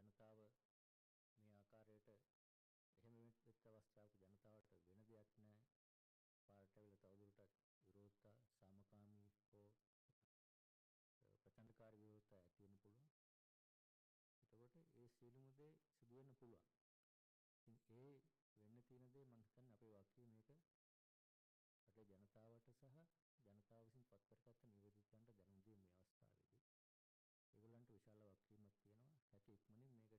ජනතාව මේ ආකාරයට එහෙම වෙච්ච අවස්ථාවක ජනතාවට වෙන දෙයක් නැහැ. පාරට ඇවිල්ලා තවදුරටත් විරෝධතා සාමකාමී හෝ ප්‍රචණ්ඩකාරී විරෝධතා ඇති වෙන්න පුළුවන්. එතකොට ඒ සියලුම දේ සිදු වෙන්න පුළුවන්. ඉතින් ඒ වෙන්න තියෙන දේ මම හිතන්නේ අපේ වගකීම මේක රටේ ජනතාවට සහ ජනතාව විසින් පත් කරගත්ත නිවේදිතයන්ට දැනුම් දීම මේ අවස්ථාවේදී. ඒගොල්ලන්ට විශාල වගකීමක් තියෙනවා. හැකි ඉක්මනින් මේකට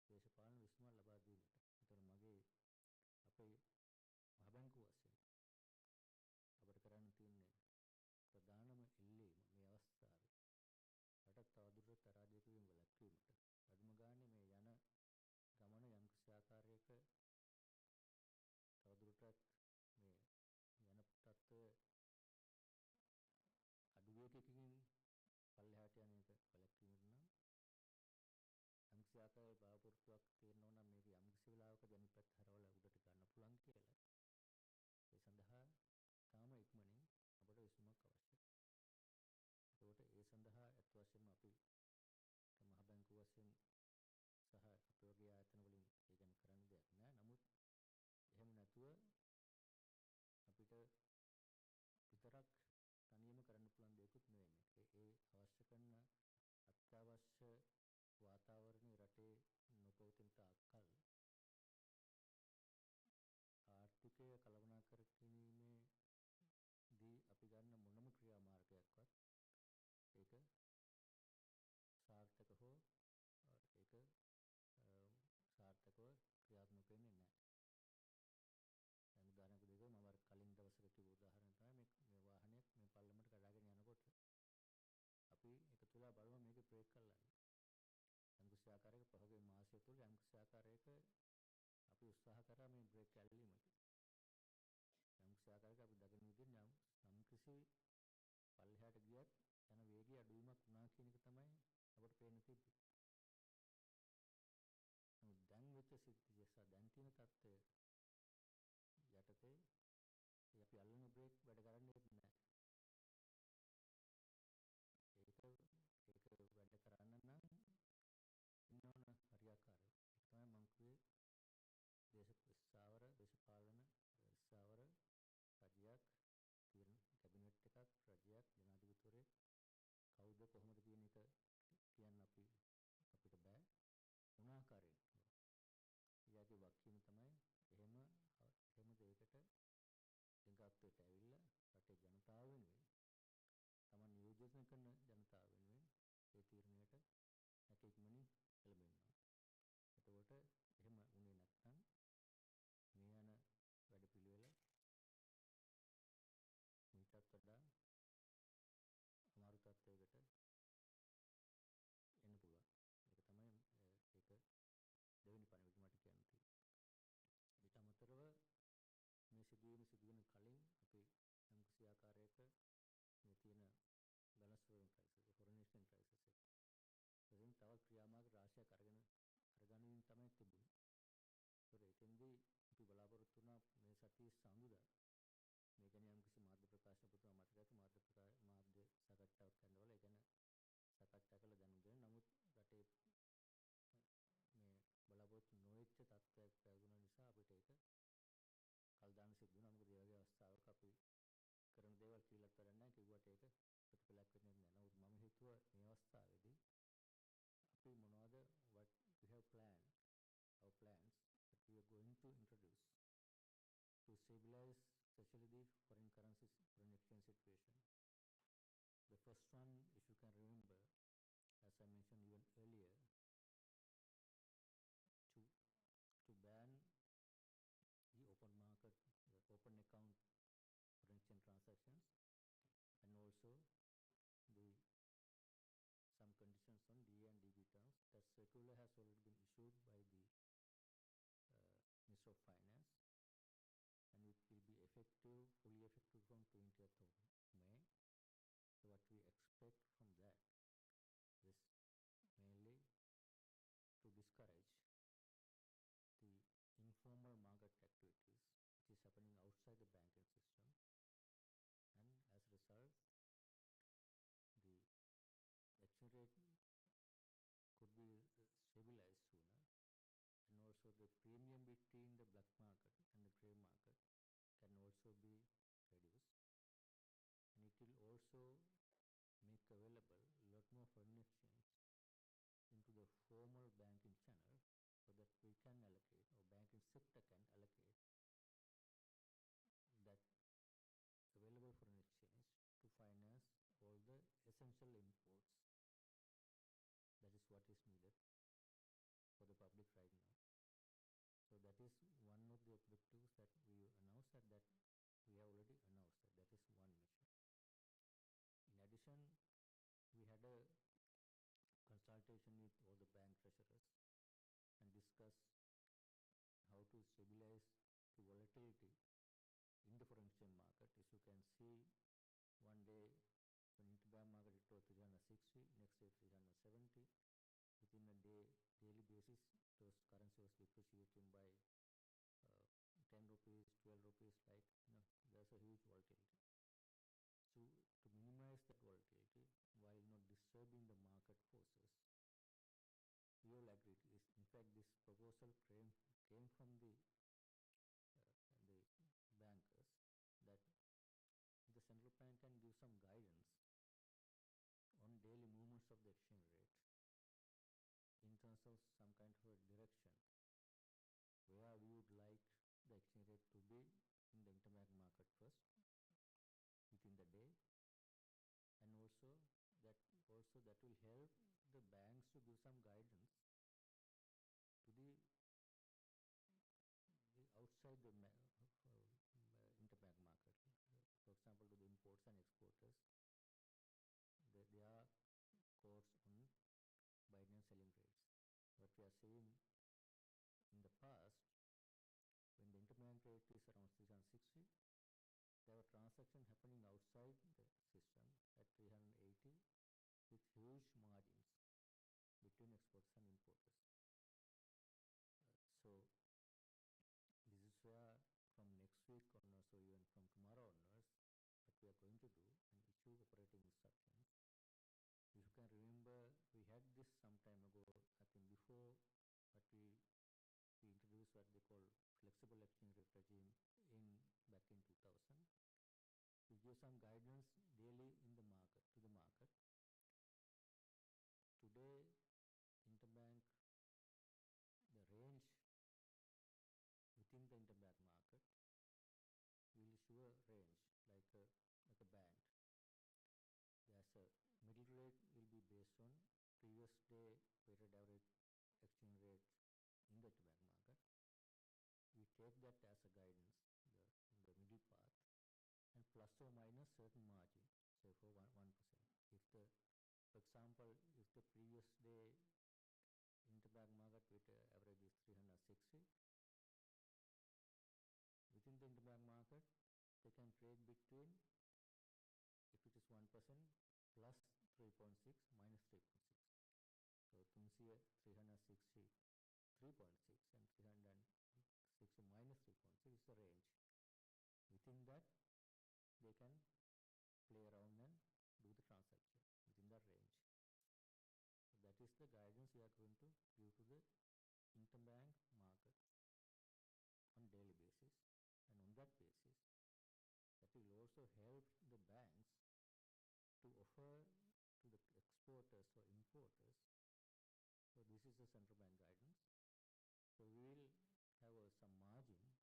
දේශපාලන විසඳුමක් ලබා දීමට. ඒතර මගේ අපේ මහ බැංකුව වශයෙන් අපිට කරන්න තියෙන්නේ ප්‍රධානම ඉල්ලීම මේ අවස්ථාවේ රට තවදුරටත් අරාජික වීම වැළැක්වීමට. අඩුම ගානේ මේ යන ගමන යම්කිසි ආකාරයක තවදුරටත් මේ යන තත්ත්වය අඩු වේගයකින් පල්ලෙහාට යන එක වැළැක්වීමට නම් යම්කිසි ආකාරයේ බලාපොරොත්තුවක් තියෙනවා නම් මේක යම්කිසි වෙලාවක අනිත් පැත්ත හරවලා උඩට ගන්න පුළුවන් කියලා. ඒ සඳහා තාම ඉක්මනින් අපට විසඳුමක් අවශ්‍යයි. ඒකට ඒ සඳහා අත් වශයෙන්ම අපි මහ බැංකුව වශයෙන් සහ අපේ වගේ ආයතන වලින් ඒ ගැන කරන්න දෙයක් නෑ. නමුත් එහෙම නැතුව අපිට විතරක් තනියම කරන්න පුළුවන් දෙයක්වත් නෙවෙයි මේක. ඒ අවශ්‍ය කරන අත්‍යවශ්‍ය වාතාවරණය රටේ නොපවතින තාක්කල් ආර්ථිකය කළමනාකර ගැනීමේදී අපි ගන්න මොනම ක්‍රියාමාර්ගයක්වත් ඒක සාර්ථක හෝ ඒක සාර්ථකව ක්‍රියාත්මක වෙන්නේ නැහැ. දැන් උදාහරණයක් දෙකම මම කලින් දවසක කිව්ව උදාහරණය තමයි මේ වාහනයක් මේ පල්ලමට කඩාගෙන යනකොට අපි එකතු වෙලා බලමු මේකේ බ්‍රේක් කරලා. යම්කිසි ආකාරයක පහුගිය මාසය තුළ යම්කිසි ආකාරයක අපි උත්සාහ කරා මේ බ්‍රේක් ඇල්ලීමට. යම්කිසි ආකාරයක අපි දකින විදිහට යම්කිසි පල්ලෙහාට ගියත් යන වේගය අඩුවීමක් වුණා කියන එක තමයි අපට පේන්න තිබ්බේ. නමුත් දැන් වෙච්ච සිද්ධිය සහ දැන් තියෙන තත්ත්වය යටතේ අපි අල්ලන බ්‍රේක් වැඩ කරන්නේ නැහැ. ඒක වැඩ කරන්න නම් ඉන්නවන හරියාකාරව. ඒක තමයි මම කිව්වේ දේශපාලන රජයක් කැබිනට් එකක් රජයක් ජනාධිපතිවරයෙක් කවුද කොහොමද කියන එක කියන්න අපිට බෑ. මොන ආකාරයෙන් ඊයගේ වගකීම තමයි එහෙම දෙයකට දෙඟාත්වයට ඇවිල්ලා රටේ ජනතාව වෙනුවෙන් තමන් නියෝජනය කරන ජනතාව වෙනුවෙන් ඒ තීරණයට හැකි ඉක්මනින් එළඹෙනවා. එතකොට එහෙම වුණේ නැත්නම් මේ යන වැඩපිළිවෙල මීටත් වඩා අමාරු තත්ත්වයකට එන්න පුළුවන්. ඒක තමයි ඒක දෙවෙනි පණිවිඩය මට කියන්න තියෙන්නේ. ඊට අමතරව මේ සිදුවීම සිදුවෙන කලින් අපි යම්කිසි ආකාරයක මේ තියෙන බැලන්ස් ෆෝරම් ක්‍රයිසිස් ෆොරේන් එක්ස්චේන්ජ් ක්‍රයිසිස් එක. ඉතින් තව ක්‍රියාමාර්ග රාශියක් අරගෙන තමයි තිබුණේ. ඒතර එතෙන්දී අපි බලාපොරොත්තු වුණා මේ සතියේ සඳුදා මේ ගැන යම්කිසි මාධ්‍ය ප්‍රකාශන පුතේ මතක ඇති මාධ්‍ය සාකච්ඡාවක් කරනවල ඒ ගැන සාකච්ඡා කළ දැනුම් දෙන්න. නමුත් රටේ මේ බලාපොරොත්තු නොවෙච්ච තත්ත්වයක් පැවතුන නිසා අපිට ඒක කල් දාන්න සිද්ධ වුණා. මොකද ඒ වගේ අවස්ථාවක අපි කරන දේවල් කියලාත් වැඩක් නැහැ. කිව්වට ඒක ප්‍රතිඵලයක් වෙන්නේ නැහැ. නමුත් මම හිතුවා මේ අවස්ථාවේදී අපි මොනවද what we have planned our plans that we are going to introduce to stabilize especially the foreign currencies foreign exchange situation. The first one, if you can remember, as I mentioned even earlier, to ban the open market, the open account foreign exchange transactions, and also the some conditions on DA and DB terms. That circular has already been issued by the Minister of Finance, and it will be effective, fully effective from 20th of May. So what we expect from that is mainly to discourage the informal market activities which is happening outside the banking system, and as a result the exchange rate between the black market and the gray market can also be reduced, and it will also make available a lot more foreign exchange into the formal banking channel, so that we can allocate, or banking sector can allocate that available foreign exchange to finance all the essential imports. That is what is needed for the public right now. So that is one of the objectives that we announced, that we have already announced that is one measure. In addition, we had a consultation with all the bank treasurers and discussed how to stabilize the volatility in the foreign exchange market. As you can see, one day when interbank market it was 360, next day 370. Within a daily basis, those currency was depreciating by 10 rupees, 12 rupees, like, there's a huge volatility. So to minimize that volatility while not disturbing the market forces, we all agreed. In fact, this proposal came from the bankers, that the central bank can give some guidance on daily movements of the exchange rate in terms of some kind of a direction where we would like the exchange rate to be in the interbank market first within the day, and also that will help the banks to give some guidance to the outside the interbank market. For example, to the imports and exporters, there are codes on buying and selling rates. What we are seeing in the past, when the interbank rate is around 360, there were transactions happening outside the system at 380 with huge margins between exporters and importers. So this is where from next week onwards, or even from tomorrow onwards, what we are going to do and issue operating instructions. If you can remember, we had this some time ago, I think before, but we introduced what they call flexible exchange rate regime back in 2000. We give some guidance daily to the market. Today, interbank, the range within the interbank market will issue a range like a band. There's a middle rate will be based on previous day weighted average exchange rate in the interbank market. We take that as a guidance, the middle path, and plus or minus certain margin, say for 1%. For example, if the previous day interbank market weighted average is 360, within the interbank market, they can trade between, if it is 1%, plus 3.6, minus 3.6. So tunsiya 360, 3.6, and 360 minus 3.6 is the range. Within that, they can play around and do the transaction within that range. So that is the guidance we are going to give to the interbank market on daily basis. And on that basis, that will also help the banks to offer to the exporters or importers. So this is the central bank guidance. So we will have some margin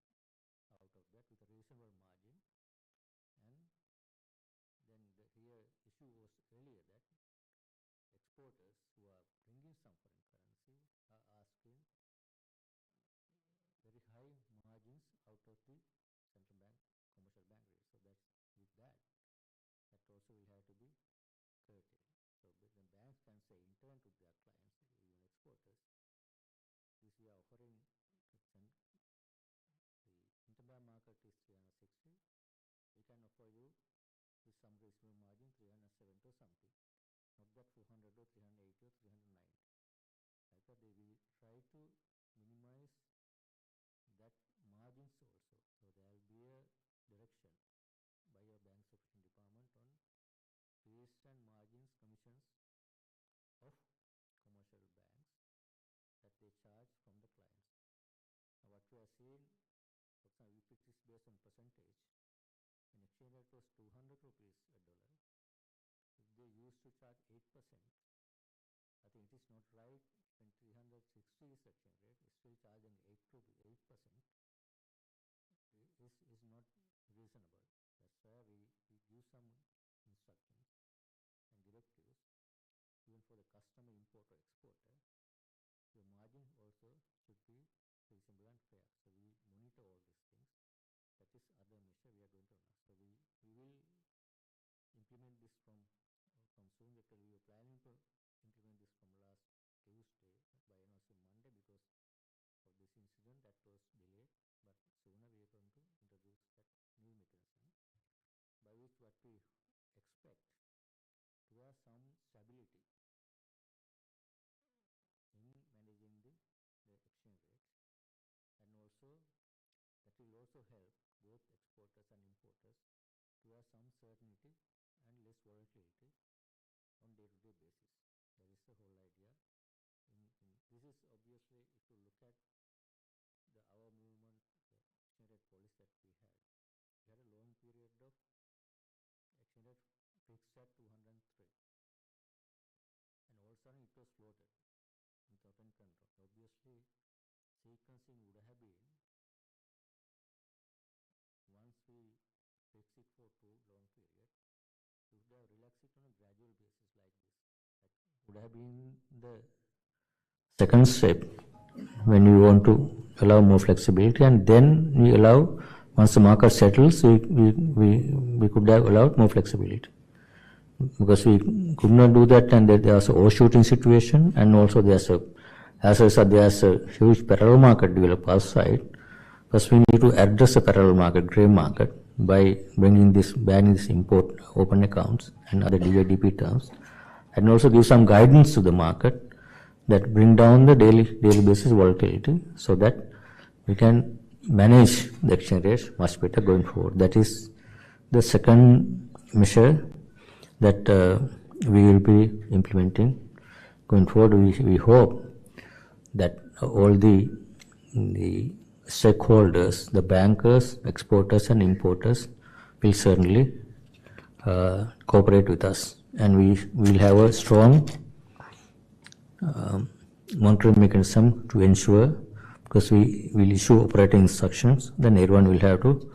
out of that with a reasonable margin. And then here issue was earlier that exporters who are bringing some foreign currency are asking very high margins out of the central bank, commercial bank rate. So that's with that also will have to be curtailed. So the banks can say in turn to their clients, even exporters, this we are offering, the interbank market is 360, we can offer you with some reasonable margin 370 or something, not that 400 or 380 or 390. Like that they will try to minimize that margins also. So there will be a direction by your bank supervision department on fees and margins, commissions of commercial banks that they charge from the clients. Now what we are seeing, for example, if it is based on percentage, an exchange rate was 200 rupees a dollar. If they used to charge 8%, I think it is not right when 360 is exchange rate, still charging 8%. Is not reasonable. That's why we give some instructions and directives even for the customer, importer, exporter. Your margin also should be reasonable and fair. So we monitor all these things. That is other measure we are going to announce. So we will implement this from soon. Because we were planning to implement this from last Tuesday by announcing Monday because of this incident that was delayed. But sooner we are going to introduce that new mechanism by which what we expect to have some stability in managing the exchange rates, and also that will also help both exporters and importers to have some certainty and less volatility on day-to-day basis. That is the whole idea. This is obviously, if you look at our movement, the exchange rate policy that we had a long period of exchange rate fixed at 203, and all of a sudden it was floated without any control. Obviously, sequencing would have been, once we fix it for too long period, we would have relaxed it on a gradual basis like this. That would have been the second step when we want to allow more flexibility, and then we allow, once the market settles, we could have allowed more flexibility. Because we could not do that, and there's an overshooting situation, and also there's a huge parallel market developed outside. First, we need to address the parallel market, grey market, by banning this import open accounts and other DADP terms, and also give some guidance to the market that bring down the daily basis volatility, so that we can manage the exchange rates much better going forward. That is the second measure that we will be implementing going forward. We hope that all the stakeholders, the bankers, exporters and importers will certainly cooperate with us, and we will have a strong monitoring mechanism to ensure, because we will issue operating instructions, then everyone will have to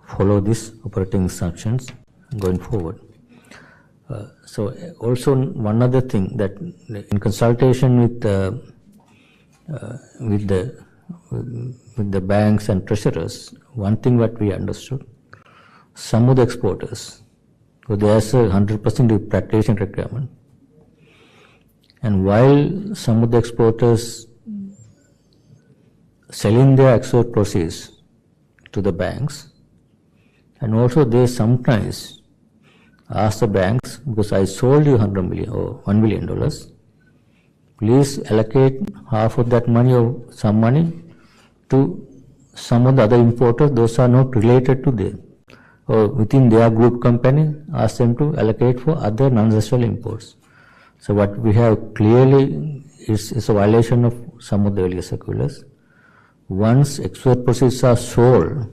follow these operating instructions going forward. So also one other thing, that in consultation with the banks and treasurers, one thing what we understood, some of the exporters, so there's a 100% repatriation requirement, and while some of the exporters selling their export proceeds to the banks, and also they sometimes ask the banks, because I sold you $100 million or $1 million, please allocate half of that money or some money to some of the other importers, those are not related to them, or within their group company, ask them to allocate for other non-essential imports. So what we have clearly is a violation of some of the earlier circulars. Once export proceeds are sold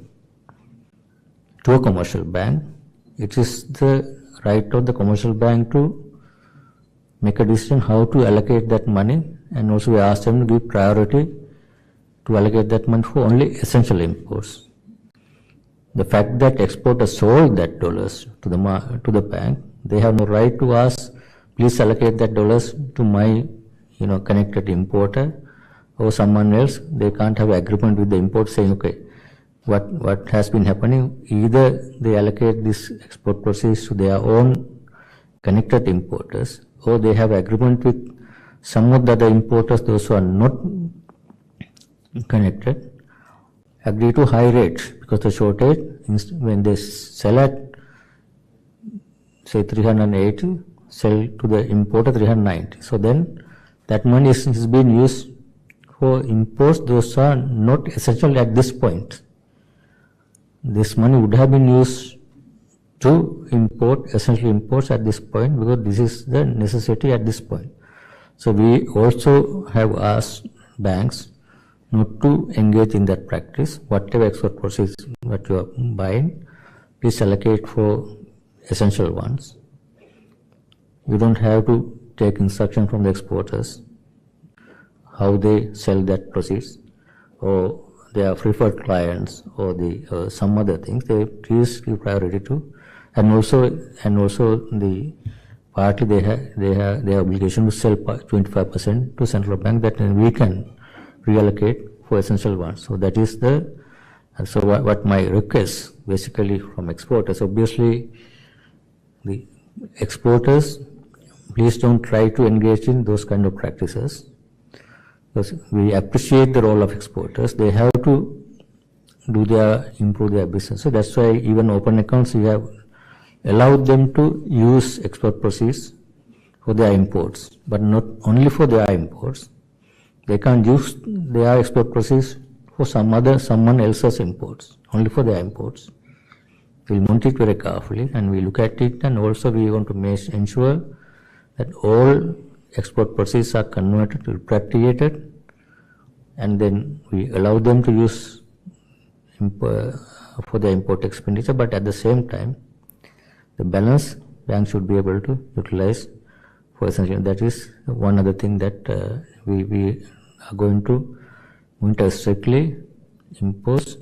to a commercial bank, it is the right of the commercial bank to make a decision how to allocate that money, and also we ask them to give priority to allocate that money for only essential imports. The fact that exporters sold that dollars to the bank, they have no right to ask, please allocate that dollars to my connected importer or someone else. They can't have agreement with the importer saying, okay, what has been happening, either they allocate this export proceeds to their own connected importers, or they have agreement with some of the other importers, those who are not connected, agree to high rates, because the shortage, when they sell at say 380, sell to the importer 390. So then that money is being used for imports those are not essential at this point. This money would have been used to import essential imports at this point, because this is the necessity at this point. So we also have asked banks not to engage in that practice. Whatever export proceeds what you are buying, please allocate for essential ones. You don't have to take instruction from the exporters how they sell that proceeds, or their preferred clients, or the some other things. They please give priority to, and also the partly they have their obligation to sell 25% to central bank, that we can reallocate for essential ones. So that is so what my request basically from exporters. Obviously, the exporters, please don't try to engage in those kind of practices, because we appreciate the role of exporters. They have to improve their business. So that's why even open accounts, we have allowed them to use export proceeds for their imports, but not only for their imports. They can't use their export proceeds for someone else's imports, only for their imports. We'll monitor it very carefully and we look at it, and also we want to ensure that all export proceeds are converted, repatriated, and then we allow them to use for their import expenditure, but at the same time, the balance bank should be able to utilize for essential. That is one other thing that we are going to monitor strictly, impose,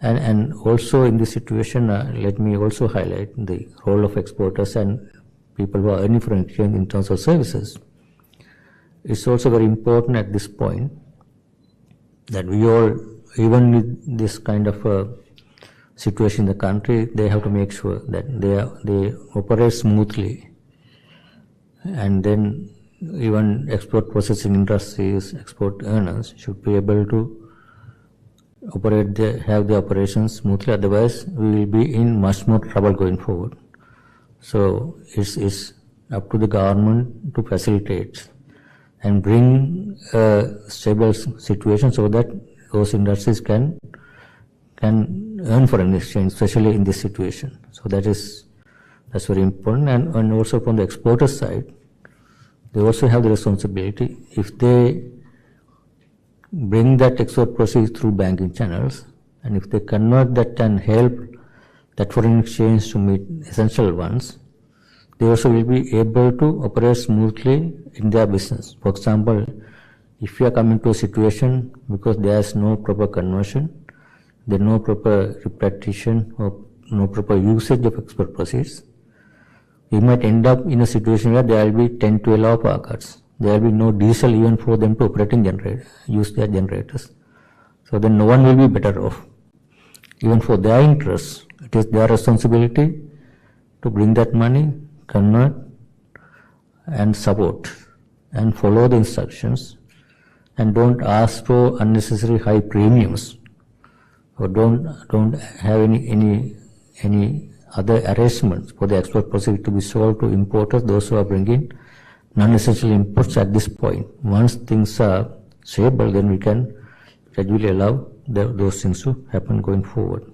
and also in this situation, let me also highlight the role of exporters and people who are earning foreign exchange in terms of services. It's also very important at this point that we all, even with this kind of situation in the country, they have to make sure that they operate smoothly, and then even export processing industries, export earners should be able to have the operations smoothly. Otherwise, we will be in much more trouble going forward. So it's up to the government to facilitate and bring a stable situation so that those industries can earn foreign exchange, especially in this situation. So that's very important. And also from the exporter side, they also have the responsibility. If they bring that export proceeds through banking channels, and if they convert that and help that foreign exchange to meet essential ones, they also will be able to operate smoothly in their business. For example, if you are coming to a situation because there is no proper conversion, there is no proper repatriation or no proper usage of export proceeds, we might end up in a situation where there will be 10 to 11 power cuts. There will be no diesel even for them to use their generators. So then no one will be better off. Even for their interests, it is their responsibility to bring that money, convert, and support, and follow the instructions, and don't ask for unnecessary high premiums, or don't have any other arrangements for the export proceeds to be sold to importers, those who are bringing non-essential imports at this point. Once things are stable, then we can gradually allow those things to happen going forward.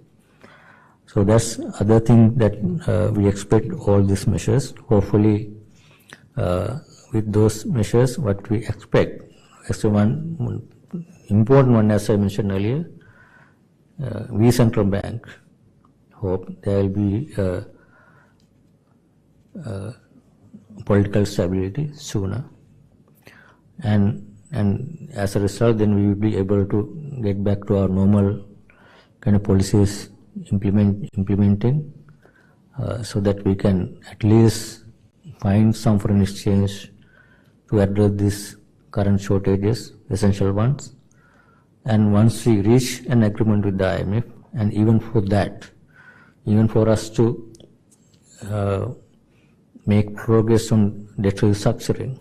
So that's other thing that we expect all these measures. Hopefully, with those measures, what we expect, actually one important one, as I mentioned earlier, we central bank hope there will be political stability sooner, and as a result, then we will be able to get back to our normal kind of policies implementing, so that we can at least find some foreign exchange to address these current shortages, essential ones. And once we reach an agreement with the IMF, and even for us to make progress on debt restructuring,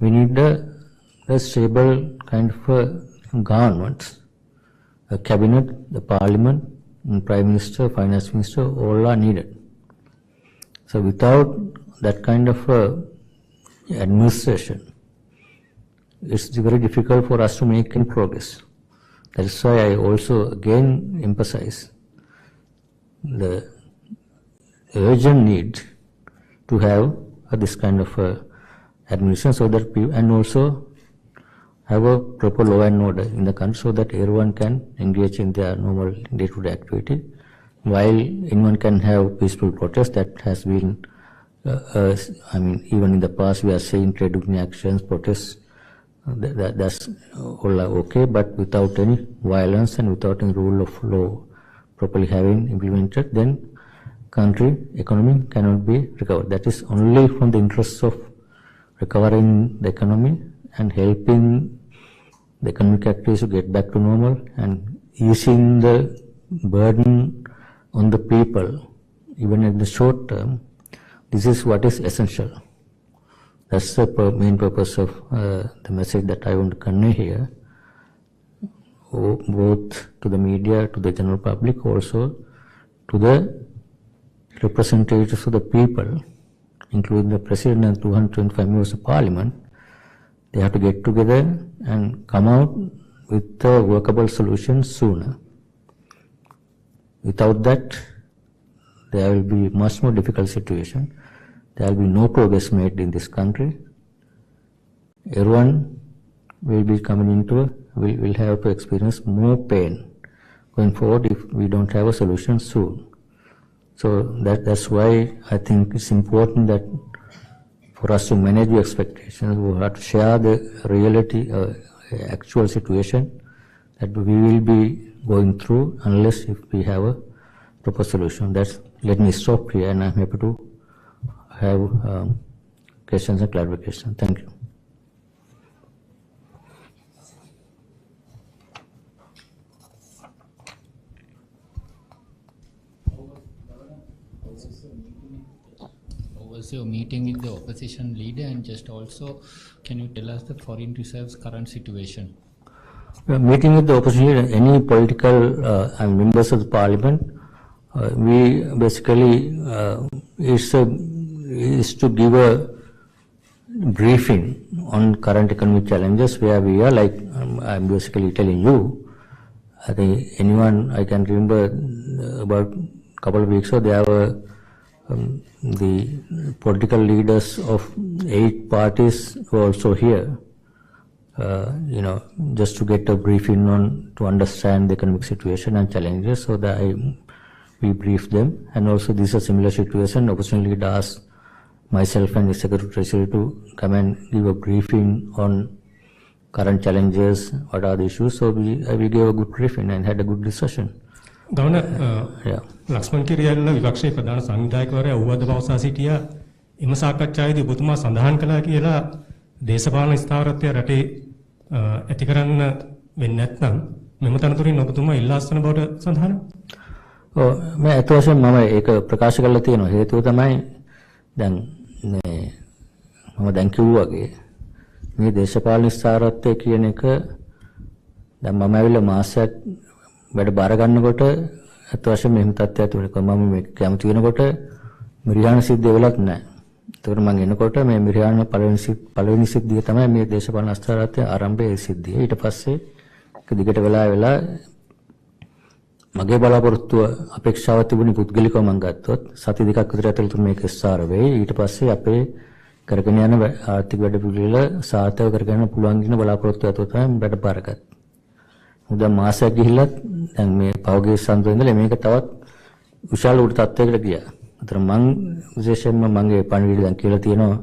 we need a stable kind of a government, a cabinet, the parliament, and prime minister, finance minister, all are needed. So without that kind of administration, it's very difficult for us to make any progress. That is why I also again emphasize the urgent need to have this kind of administration, so that people, and also have a proper law and order in the country so that everyone can engage in their normal day-to-day activity. While anyone can have peaceful protest, that has been, I mean, even in the past we are seeing trade union actions, protests, that's all okay, but without any violence and without any rule of law properly having implemented, then country economy cannot be recovered. That is only from the interests of recovering the economy and helping the economic activities to get back to normal and easing the burden on the people, even in the short term. This is what is essential. That's the main purpose of the message that I want to convey here, both to the media, to the general public, also to the representatives of the people, including the President and 225 members of Parliament. They have to get together and come out with a workable solution sooner. Without that, there will be much more difficult situation. There will be no progress made in this country. Everyone will be coming into will have to experience more pain going forward if we don't have a solution soon. So that's why I think it's important that for us to manage the expectations, we have to share the reality, actual situation that we will be going through unless if we have a proper solution. Let me stop here, and I'm happy to have questions and clarification. Thank you. Was your meeting with the opposition leader, and just also can you tell us the foreign reserves current situation? Meeting with the opposition leader, any political and members of the parliament, we basically is to give a briefing on current economic challenges where we are. Like I'm basically telling you, I think anyone I can remember about a couple of weeks ago there were the political leaders of 8 parties were also here, just to get a briefing on to understand the economic situation and challenges. So that we briefed them, and also this is a similar situation. Opposition leader asked myself and the Secretary Treasury to come and give a briefing on current challenges, what are the issues. So we gave a good briefing and had a good discussion. Governor, Lakshman Kiriella විපක්ෂයේ ප්‍රධාන සංවිධායකවරයා ඌවද පවසා සිටියා එම සාකච්ඡාවේදී ඔබතුමා සඳහන් කළා කියලා දේශපාලන ස්ථාවරත්වය රටේ ඇති කරන්න වෙන්නේ නැත්නම් මෙම තනතුරින් ඔබතුමා ඉල්ලා අස්වන බවට සඳහන්. ඔව් මම අත වශයෙන් මම ඒක ප්‍රකාශ කරලා තියෙනවා. හේතුව තමයි දැන් මම දැන් කිව්වාගේ මේ දේශපාලන ස්ථාවරත්වය කියන එක දැන් මම ඇවිල්ලා මාසයක් වැඩ බාර ගන්නකොට අත වශයෙන් මෙහෙම තත්ත්වයක් තිබුණා. මම මේ කැමති වෙනකොට මිරියාන සිද්ධිය වෙලත් නැහැ. ඒකට මම එනකොට මේ මිරියාන පළවෙනි සිද්ධිය තමයි මේ දේශපාලන අස්ථාරත්වයේ ආරම්භයේ සිද්ධිය. ඊට පස්සේ එක දිගට වෙලා මගේ බලාපොරොත්තුව අපේක්ෂාව තිබුණේ පුද්ගලිකව මම ගත්තොත් සති දෙකක් විතර ඇතුළත මේක ස්ථාර වෙයි. ඊට පස්සේ අපේ කරගෙන යන ආර්ථික වැඩ පිළිවෙල සාර්ථක කරගන්න පුළුවන් කියන බලාපොරොත්තුව ඇතුළත තමයි වැඩ බාරගත්තේ. දැන් මාසයක් ගිහිල්ලත් දැන් මේ පෞගේ සම්බන්ධ ඉඳලා මේක තවත් විශාල උඩ තත්ත්වයකට ගියා. අතන මම විශේෂයෙන්ම මගේ පණිවිඩය දැන් කියලා තියෙනවා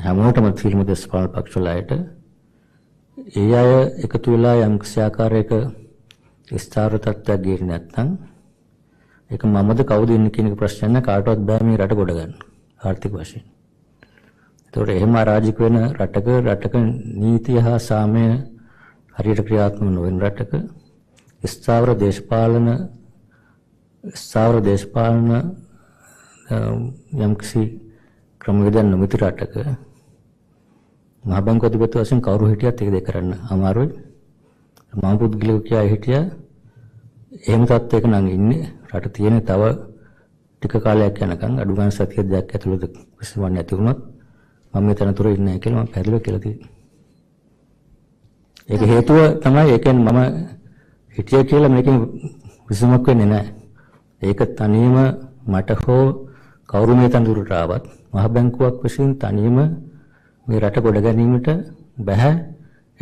හැමෝටම ෆිල්ම් දේශපාලන පක්ෂවල අයට. ඒ අය එකතු වෙලා යම් ආකාරයක ස්ථාර තත්ත්වයක් ගියේ නැත්නම් ඒක මමද කවුද ඉන්නේ කියන එක ප්‍රශ්න නැහැ. කාටවත් බෑ මේ රට ගොඩ ගන්න ආර්ථික වශයෙන්. ඒතකොට එහෙම අරාජික වෙන රටක නීතිය හා සාමය හරියට ක්‍රියාත්මක නොවන රටක ස්ථාවර දේශපාලන යම්කිසි ක්‍රමවේදයක් නොමැති රටක මහ බැංකුව අධිපති වශයෙන් කවුරු හිටියත් ඒක දෙක කරන්න අමාරුයි. මම පුද්ගලිකව කියා හිටියා එහෙම තත්ත්වයක නම් ඉන්නේ රට තියෙන තව ටික කාලයක් යනකම් අඩු ගන්න සතිය දෙකක් ඇතුළත කිසිවක් නැති වුණොත් මම මේ තනතුරේ ඉන්නේ නැහැ කියලා මම පැහැදිලිව කියලා තියෙනවා. ඒක හේතුව තමයි ඒ කියන්නේ මම හිටිය කියලා මේකෙන් විසමක් වෙන්නේ නැහැ. ඒක තනියම මට හෝ කවුරු මේ තනතුරට ආවත් මහ බැංකුවක් වශයෙන් තනියම මේ රට ගොඩ ගැනීමට බෑ.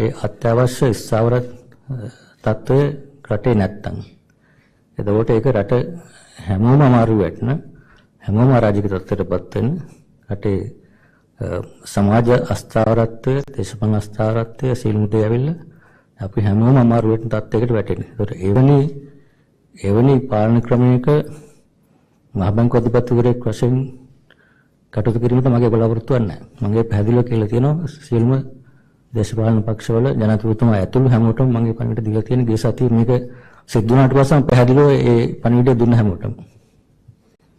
ඒ අත්‍යවශ්‍ය ස්ථාවර තත්ත්වය රටේ නැත්තම්. එතකොට ඒක රට හැමෝම අමාරු වෙන්න හැමෝම අරාජික තත්ත්වයටපත් වෙන රටේ සමාජ අස්ථාවරත්වය, දේශපාලන අස්ථාවරත්වය සිල්මුදේ ඇවිල්ලා අපි හැමෝම අමාරු වෙන තත්ත්වයකට වැටෙනවා. ඒතකොට එවැනි පාලන ක්‍රමයක මහ බැංකුව අධිපතිවරයෙක් වශයෙන් කටයුතු කිරීමට මගේ බලාපොරොත්තුවක් නැහැ. මගේ පැහැදිලිව කියලා තියෙනවා සියලුම දේශපාලන පක්ෂවල ජනාධිපතිතුමා ඇතුළු හැමෝටම මගේ පණිවිඩය දීලා තියෙන ගිය සතියේ මේක සිද්ධ වුණාට පස්සේ මම පැහැදිලිව ඒ පණිවිඩය දුන්න හැමෝටම.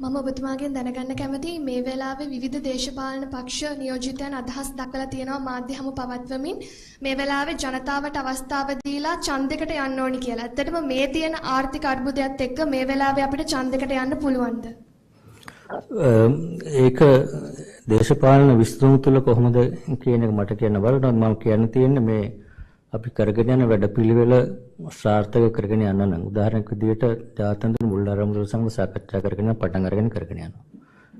මම ඔබතුමාගෙන් දැනගන්න කැමතියි මේ වෙලාවේ විවිධ දේශපාලන පක්ෂ නියෝජිතයන් අදහස් දක්වලා තියෙනවා මාධ්‍ය හමු පවත්වමින් මේ වෙලාවේ ජනතාවට අවස්ථාව දීලා ඡන්දයකට යන්න ඕනි කියලා. ඇත්තටම මේ තියෙන ආර්ථික අර්බුදයත් එක්ක මේ වෙලාවේ අපිට ඡන්දයකට යන්න පුළුවන්ද? ඒක දේශපාලන විශ්ලේෂණ තුළ කොහොමද කියන එක මට කියන්න බැරිනොත් මම කියන්න තියෙන්නේ මේ අපි කරගෙන යන වැඩපිළිවෙල සාර්ථක කරගෙන යන්න නම් උදාහරණයක් විදිහට ජාත්‍යන්තර මුල් ආරම්භවල සමග සාකච්ඡා කරගෙන පටන් අරගෙන කරගෙන යනවා.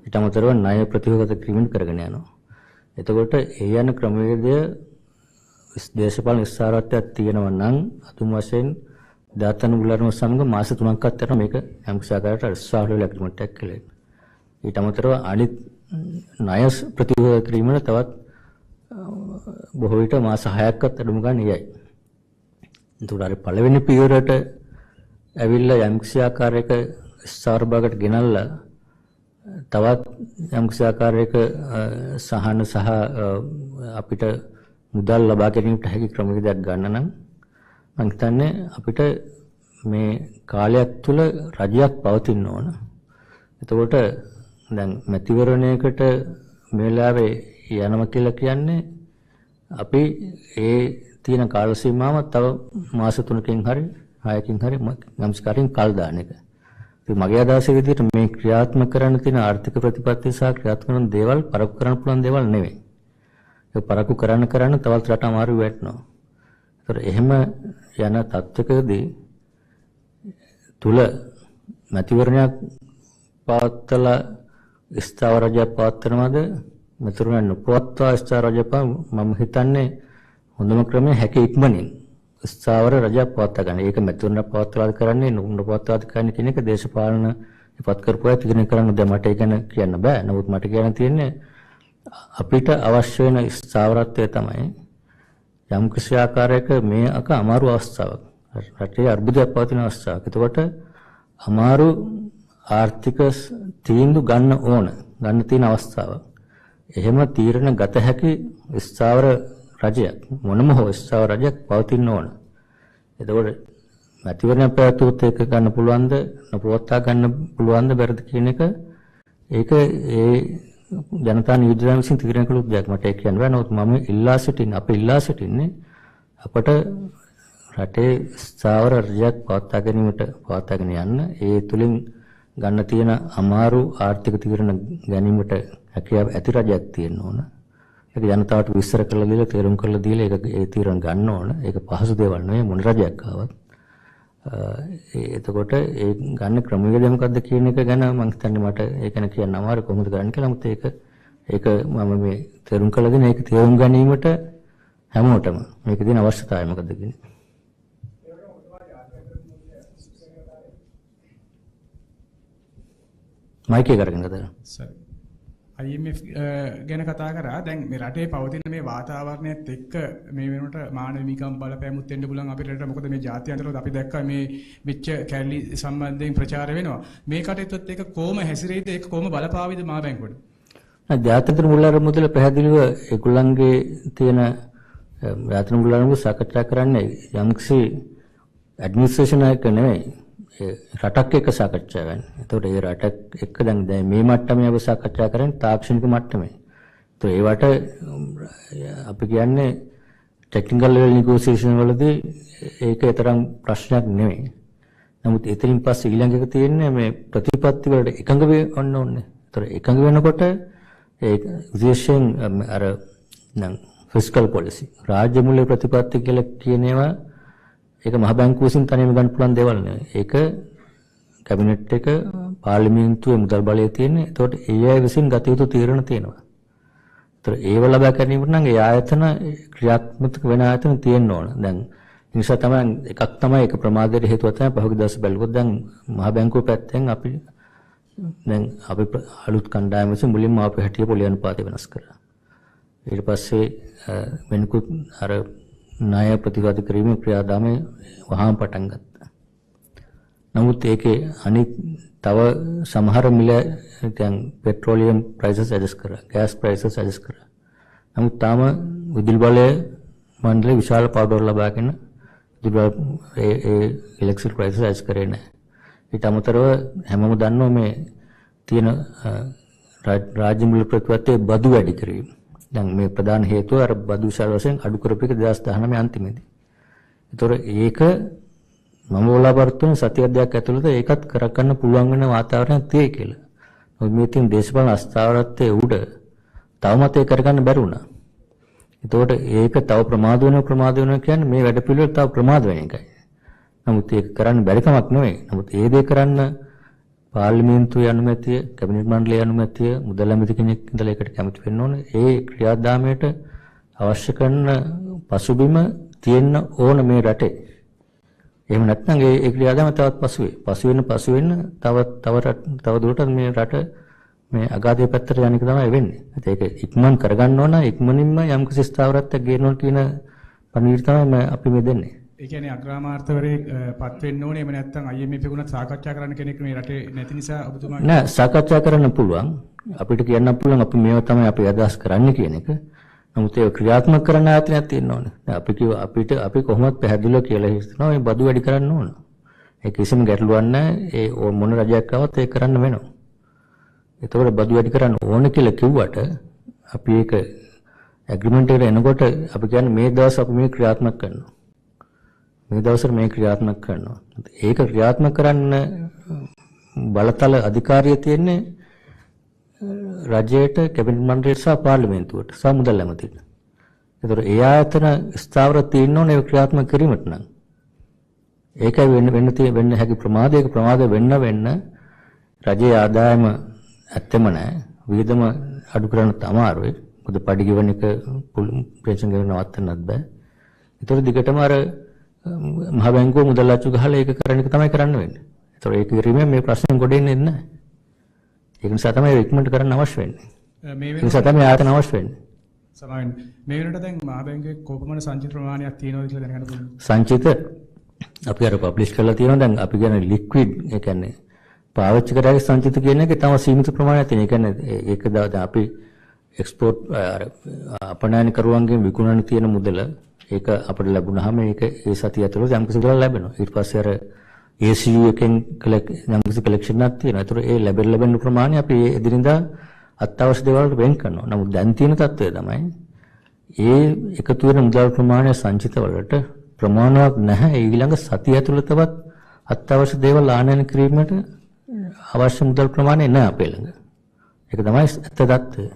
ඊට අමතරව ණය ප්‍රතිවගත කිරීමෙන් කරගෙන යනවා. එතකොට ඒ යන ක්‍රමවේදය දේශපාලන ස්ථාවරත්වයක් තියෙනවා නම් අතුම් වශයෙන් ජාත්‍යන්තර මුල් ආරම්භ සමග මාස 3ක් අතර මේක යම් සාකච්ඡාකට ස්ථාවර ඇග්‍රීමන්ට් එකක් කියලා. ඊට අමතරව අනිත් ණය ප්‍රතිවගත කිරීමන තවත් බොහෝ විට මාස 6ක් අතරම ගන්න යයි. එතකොට අර පළවෙනි පියවරට ඇවිල්ලා යම්කිසි ආකාරයක ස්ථාවර භාගයට ගෙනල්ලා තවත් යම්කිසි ආකාරයක සහන සහ අපිට මුදල් ලබා ගැනීමට හැකි ක්‍රමවේදයක් ගන්න නම් මම හිතන්නේ අපිට මේ කාලයක් තුල රජයක් පවතින්න ඕන. එතකොට දැන් මැතිවරණයකට මේ වෙලාවේ යනවා කියලා කියන්නේ අපි ඒ තියෙන කාල සීමාව තව මාස 3කින් හරි 6කින් හරි ගම්ස්කාරයෙන් කල් දාන එක. ඉතින් මගේ අදහස විදිහට මේ ක්‍රියාත්මක කරන්න තියෙන ආර්ථික ප්‍රතිපත්ති සහ ක්‍රියාත්මක කරන දේවල් පරක්කු කරන්න පුළුවන් දේවල් නෙවෙයි. ඒක පරක්කු කරන්න තවත් රට අමාරු වෙටනවා. ඒතර එහෙම යන තත්ත්වකදී තුල මැතිවරණයක් පවත්ලා ස්ථාවර රජයක් පවත්වනවද මෙතුරුන් නොපවත්වා ස්ථාවර රජයක් මම හිතන්නේ හොඳම ක්‍රමය හැකි ඉක්මනින් ස්ථාවර රජයක් පවත්වා ගන්න. ඒක මෙතුරුන් පවත්වාද කරන්නේ නොපවත්වාද කරන්නේ කියන එක දේශපාලන ඉපත් කරපුවා තිගින කරන්න දැන් මට ඒක කියන්න බෑ. නමුත් මට කියන්න තියෙන්නේ අපිට අවශ්‍ය වෙන ස්ථාවරත්වය තමයි යම් කිසි ආකාරයක මේ අමාරු අවස්ථාවක්. රටේ අර්බුදයක් පවතින අවස්ථාවක්. එතකොට අමාරු ආර්ථික තීන්දුව ගන්න තියෙන අවස්ථාවක්. එහෙම තීරණ ගත හැකි ස්ථාවර රජයක් මොනම හෝ ස්ථාවර රජයක් පවතින්න ඕන. එතකොට මැතිවරණ පැවැත්වුවොත් ඒක ගන්න පුළුවන්ද නොපවත්වා ගන්න පුළුවන්ද බැරිද කියන එක ඒක ඒ ජනතා නියෝජිතයන් විසින් තීරණය කළ දෙයක්. මට ඒක කියන්න බෑ. නමුත් මම අපි ඉල්ලා සිටින්නේ අපට රටේ ස්ථාවර රජයක් පවත්වාගෙන යන්න ඒ තුලින් ගන්න තියෙන අමාරු ආර්ථික තීරණ ගැනීමට හැකියාව ඇති රජයක් තියෙන්න ඕන. ඒක ජනතාවට විස්තර කරලා දීලා තේරුම් කරලා දීලා ඒක ඒ තීරණ ගන්න ඕන. ඒක පහසු දේවල් නෙවෙයි මොන රජයක් ආවත්. එතකොට ඒ ගන්න ක්‍රමවේදය මොකක්ද කියන එක ගැන මම හිතන්නේ මට ඒක ගැන කියන්න අමාරු කොහොමද කරන්න කියලා. නමුත් ඒක මම මේ තේරුම් කරලා දෙන ඒක තේරුම් ගැනීමට හැමෝටම මේක දෙන අවශ්‍යතාවය මොකක්ද කියන්නේ. මයික් එක අරගෙන කතා කරන්න. IMF ගැන කතා කරා. දැන් මේ රටේ පවතින මේ වාතාවරණයත් එක්ක මේ වෙනකොට මානව හිමිකම් බලපෑමුත් වෙන්න පුළුවන් අපේ රටට. මොකද මේ ජාත්‍යන්තරව අපි දැක්කා මේ වෙච්ච කැලලි සම්බන්ධයෙන් ප්‍රචාර වෙනවා. මේ කටයුත්තත් එක්ක කොහොම හැසිරෙයිද ඒක කොහොම බලපාවිද මහ බැංකුවට? ජාත්‍යන්තර මුල් ආරම්භ මුදල පැහැදිලිව ඒගොල්ලන්ගේ තියෙන ජාත්‍යන්තර මුල් ආරම්භ සාකච්ඡා කරන්නේ යම්කිසි ඇඩ්මිනිස්ට්‍රේෂන් එක නෙවෙයි. රටක් එක්ක සාකච්ඡා වෙන්නේ. ඒතකොට ඒ රටක් එක්ක දැන් මේ මට්ටමේ අපි සාකච්ඡා කරන්නේ තාක්ෂණික මට්ටමේ. ඒතකොට ඒවට අපි කියන්නේ ටෙක්නිකල් ලෙවල් නිගෝසියේෂන් වලදී ඒක තරම් ප්‍රශ්නයක් නෙවෙයි. නමුත් එතනින් පස්සේ ඊළඟ එක තියෙන්නේ මේ ප්‍රතිපත්ති වලට එකඟ වෙන්න ඕනේ. ඒතකොට එකඟ වෙනකොට ඒ විශේෂයෙන් අර නම් ෆිස්කල් පොලිසි රාජ්‍ය මූල්‍ය ප්‍රතිපත්ති කියලා කියන ඒවා ඒක මහ බැංකුව විසින් තනියම ගන්න පුළුවන් දේවල් නෙවෙයි. ඒක කැබිනට් එක පාර්ලිමේන්තුවේ මුදල් බලය තියෙන්නේ. ඒතකොට ඒ අය විසින් ගත යුතු තීරණ තියෙනවා. ඒතර ඒව ලබා ගැනීමට නම් ඒ ආයතන ක්‍රියාත්මක වෙන ආයතන තියෙන්න ඕන. දැන් නිසා තමයි එකක් තමයි ඒක ප්‍රමාදයට හේතුව තමයි පහුගිය දවස් බැලුවොත් දැන් මහ බැංකුව පැත්තෙන් අපි අලුත් කණ්ඩායම විසින් මුලින්ම ආපු හැටිය පොලි අනුපාතය වෙනස් කරා. ඊට පස්සේ වෙනකුත් අර ණය ප්‍රතිවාද කිරීමේ ක්‍රියාදාමය වහාම පටන් ගත්තා. නමුත් ඒකේ අනිත් තව සමහර මිල දැන් පෙට්‍රෝලියම් ප්‍රයිසස් ඇඩ්ජස්ට් කරා, ගෑස් ප්‍රයිසස් ඇඩ්ජස්ට් කරා. නමුත් තාම විදුලි බලය මණ්ඩලයේ විශාල පාඩුවක් ලබාගෙන ඒ ඉලෙක්ට්‍රික් ප්‍රයිසස් ඇඩ්ජස්ට් කරේ නැහැ. ඊට අමතරව හැමෝම දන්නවා මේ තියෙන රාජ්‍ය මුල්‍ය ප්‍රතිපත්තියේ බදු වැඩි කිරීම. දැන් මේ ප්‍රධාන හේතුව අර බදු විශාල වශයෙන් අඩු කරපු එක 2019 අන්තිමේදී. ඒතොර ඒක මම බලාපොරොත්තු වෙන සතිය දෙකක් ඇතුළත ඒකත් කරගන්න පුළුවන් වෙන වාතාවරණයක් තියෙයි කියලා. මොකද මේ තියෙන දේශපාලන අස්ථාවරත්වයේ උඩ තවමත් ඒක කරගන්න බැරි වුණා. ඒතකොට ඒක තව ප්‍රමාද වෙනවා කියන්නේ මේ වැඩ පිළිවෙල තව ප්‍රමාද වෙන එකයි. නමුත් ඒක කරන්න බැරි කමක් නෙවෙයි. නමුත් ඒ දේ කරන්න පාර්ලිමේන්තුවේ අනුමැතිය, කැබිනට් මණ්ඩලයේ අනුමැතිය, මුදල් ඇමති කෙනෙක් ඉඳලා ඒකට කැමති වෙන්න ඕනේ. ඒ ක්‍රියාදාමයට අවශ්‍ය කරන පසුබිම තියෙන්න ඕන මේ රටේ. එහෙම නැත්නම් ඒ ක්‍රියාදාම තවත් පසු වෙන තව දුරටත් මේ රට මේ අගාධයේ පැත්තට යන එක තමයි වෙන්නේ. ඒක ඉක්මන් කරගන්න ඕන, ඉක්මනින්ම යම්කිසි ස්ථාවරත්වයක් ගේන්න ඕන කියන පණිවිඩය තමයි අපි මේ දෙන්නේ. ඒ කියන්නේ අග්‍රාමාර්ථවරයෙක් පත් වෙන්න ඕනේ. එහෙම නැත්නම් IMF එකුණත් සාකච්ඡා කරන්න කෙනෙක් මේ රටේ නැති නිසා ඔබතුමා නෑ සාකච්ඡා කරන්න පුළුවන්. අපිට කියන්න පුළුවන් අපි මේව තමයි අපි අදහස් කරන්නේ කියන එක. නමුත් ඒක ක්‍රියාත්මක කරන්න ආයතනයක් තියෙන්න ඕනේ. දැන් අපි කොහොමද පැහැදිලිව කියලා හිතනවා මේ බදු වැඩි කරන්න ඕන. ඒ කිසිම ගැටලුවක් නැහැ. ඒ මොන රජයක් ආවත් ඒක කරන්න වෙනවා. ඒතකොට බදු වැඩි කරන්න ඕන කියලා කිව්වට අපි ඒක ඇග්‍රීමන්ට් එකට එනකොට අපි කියන්නේ මේ දවස් අපි මේ ක්‍රියාත්මක කරනවා. මේ දවස්වල මේ ක්‍රියාත්මක කරනවා. ඒක ක්‍රියාත්මක කරන්න බලතල අධිකාරිය තියෙන්නේ රජයට, කැබිනට් මණ්ඩලයට සහ පාර්ලිමේන්තුවට සහ මුදල් ඇමතිට. ඒතකොට ඒ ආයතන ස්ථාවර තියෙන්න ඕනේ ඒක ක්‍රියාත්මක කිරීමට නම්. ඒකයි වෙන්න හැකි ප්‍රමාදයක ප්‍රමාද වෙන්න රජයේ ආදායම ඇත්තම නැහැ. වියදම අඩු කරන්න අමාරුයි. මොකද පඩි ගෙවන එක පෙන්ෂන් ගෙවන නවත්තන්නත් බෑ. ඒතකොට දිගටම අර මහ බැංකුව මුදල් අච්චු ගහලා ඒක කරන එක තමයි කරන්න වෙන්නේ. ඒතකොට ඒක කිරීමෙන් මේ ප්‍රශ්නේ ගොඩ එන්නේ නැහැ. ඒක නිසා තමයි ඉක්මනට කරන්න අවශ්‍ය වෙන්නේ. මේ නිසා තමයි ආයතන අවශ්‍ය වෙන්නේ. සමාවෙන් මේ වෙනකොට දැන් මහ බැංකුවේ කොපමණ සංචිත ප්‍රමාණයක් තියෙනවද කියලා දැනගන්න පුළුවන්. සංචිත අපි අර පබ්ලිෂ් කරලා තියෙනවා. දැන් අපි කියන්නේ ලික්විඩ් ඒ කියන්නේ පාවිච්චි කරාගේ සංචිත කියන එකේ තව සීමිත ප්‍රමාණයක් තියෙන. ඒ කියන්නේ ඒක දැන් අපි එක්ස්පෝර්ට් අපනයන කරුවන්ගෙන් විකුණන තියෙන මුදල ඒක අපිට ලැබුණාම ඒක ඒ සතිය ඇතුළත යම්කිසි දවල් ලැබෙනවා. ඊට පස්සේ අර ACU එකෙන් යම්කිසි කලෙක්ෂන් එකක් තියෙනවා. ඒතර ඒ ලැබෙන ප්‍රමාණය අපි එදිනෙදා අත්‍යවශ්‍ය දේවල් වලට වෙන් කරනවා. නමුත් දැන් තියෙන තත්ත්වය තමයි ඒ එකතු වෙන මුදල් ප්‍රමාණය සංචිත වලට ප්‍රමාණවත් නැහැ. ඊළඟ සතිය ඇතුළතවත් අත්‍යවශ්‍ය දේවල් ආනයන කිරීමට අවශ්‍ය මුදල් ප්‍රමාණය නැහැ අපේ ළඟ. ඒක තමයි ඇත්ත தත්ත්වය.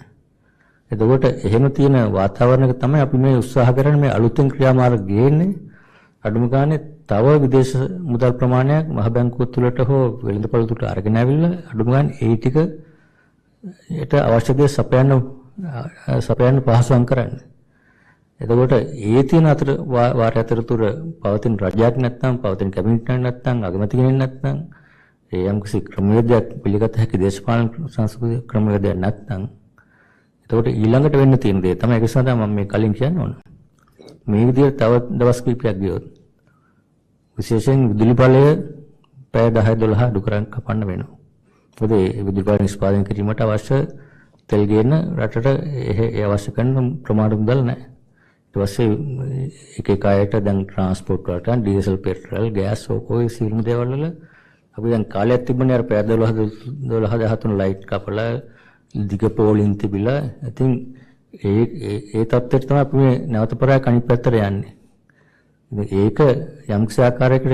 එතකොට එහෙම තියෙන වාතාවරණයක තමයි අපි මේ උත්සාහ කරන්නේ මේ අලුතෙන් ක්‍රියාමාර්ග ගේන්නේ. අඩුම ගානේ තව විදේශ මුදල් ප්‍රමාණයක් මහ බැංකුව තුළට හෝ වෙළඳපොළ තුළට අරගෙන ආවිල්ලා අඩුම ගානේ ඒ ටිකට අවශ්‍ය දේ සපයන්න පහසුම් කරන්න. එතකොට ඒ තියෙන අතර වාරය අතරතුර පවතින රජයක් නැත්නම් පවතින කැබිනට් නැත්නම් අගමැති කෙනෙක් නැත්නම් ඒ යම්කිසි ක්‍රමවේදයක් පිළිගත හැකි දේශපාලන සංස්කෘතික ක්‍රමවේදයක් නැත්නම් එතකොට ඊළඟට වෙන්න තියෙන දේ තමයි ඒක සඳහා මම මේ කලින් කියන්න ඕන. මේ විදිහට තව දවස් කිහිපයක් ගියොත් විශේෂයෙන් විදුලි බලය පැය 10-12 අඩු කරන් කපන්න වෙනවා. මොකද ඒ විදුලි බලය නිෂ්පාදනය කිරීමට අවශ්‍ය තෙල් ගේන රටට ඒ අවශ්‍ය කරන ප්‍රමාණ මුදල් නැහැ. ඊට පස්සේ එක අයට දැන් ට්‍රාන්ස්පෝර්ට් වලට ඩීසල් පෙට්‍රල් ගෑස් ඔය සියලුම දේවල් වල අපි දැන් කාලයක් තිබුණේ අර පැය 12-13 ලයිට් කපලා දිග පෝලින් තිබිලා. ඉතින් ඒ තත්ත්වයට තමයි අපි මේ නැවත පරාය අනිත් පැත්තට යන්නේ. ඒක යම්කිසි ආකාරයකට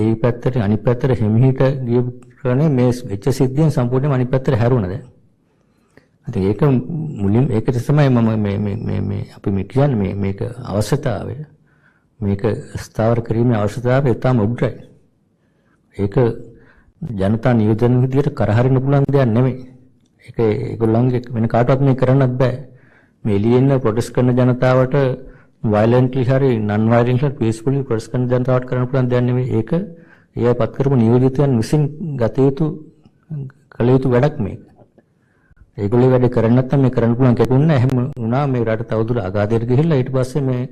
ඒ පැත්තට අනිත් පැත්තට හිමිහිට ගිය කරන්නේ මේ වෙච්ච සිද්ධියෙන් සම්පූර්ණයෙන්ම අනිත් පැත්තට හැරුණා දැන්. ඉතින් ඒක මුලින් ඒකට තමයි මම මේ අපි මේ කියන්නේ මේක අවශ්‍යතාවය. මේක ස්ථාවර කිරීමේ අවශ්‍යතාවය තාම උඩයි. ඒක ජනතා නියෝජන විදියට කරහරින්න පුළුවන් දෙයක් නෙමෙයි. ඒක ඒගොල්ලන්ගේ වෙන කාටවත් මේ කරන්නත් බෑ. මේ එළියෙන් ප්‍රොටෙස්ට් කරන ජනතාවට violently හරි non violently peacefully ප්‍රොටෙස්ට් කරන ජනතාවට කරන්න පුළුවන් දෙයක් නෙමෙයි. ඒක ඒ පත් කරපු නියෝජිතයන් විසින් ගත යුතු කළ යුතු වැඩක් මේක. ඒගොල්ලෝ වැඩ කරන්නේ නැත්නම් මේ කරන්න පුළුවන් කෙනෙක් නෑ. එහෙම වුණා මේ රට තවදුරටත් අගාධයට ගිහිල්ලා ඊට පස්සේ මේ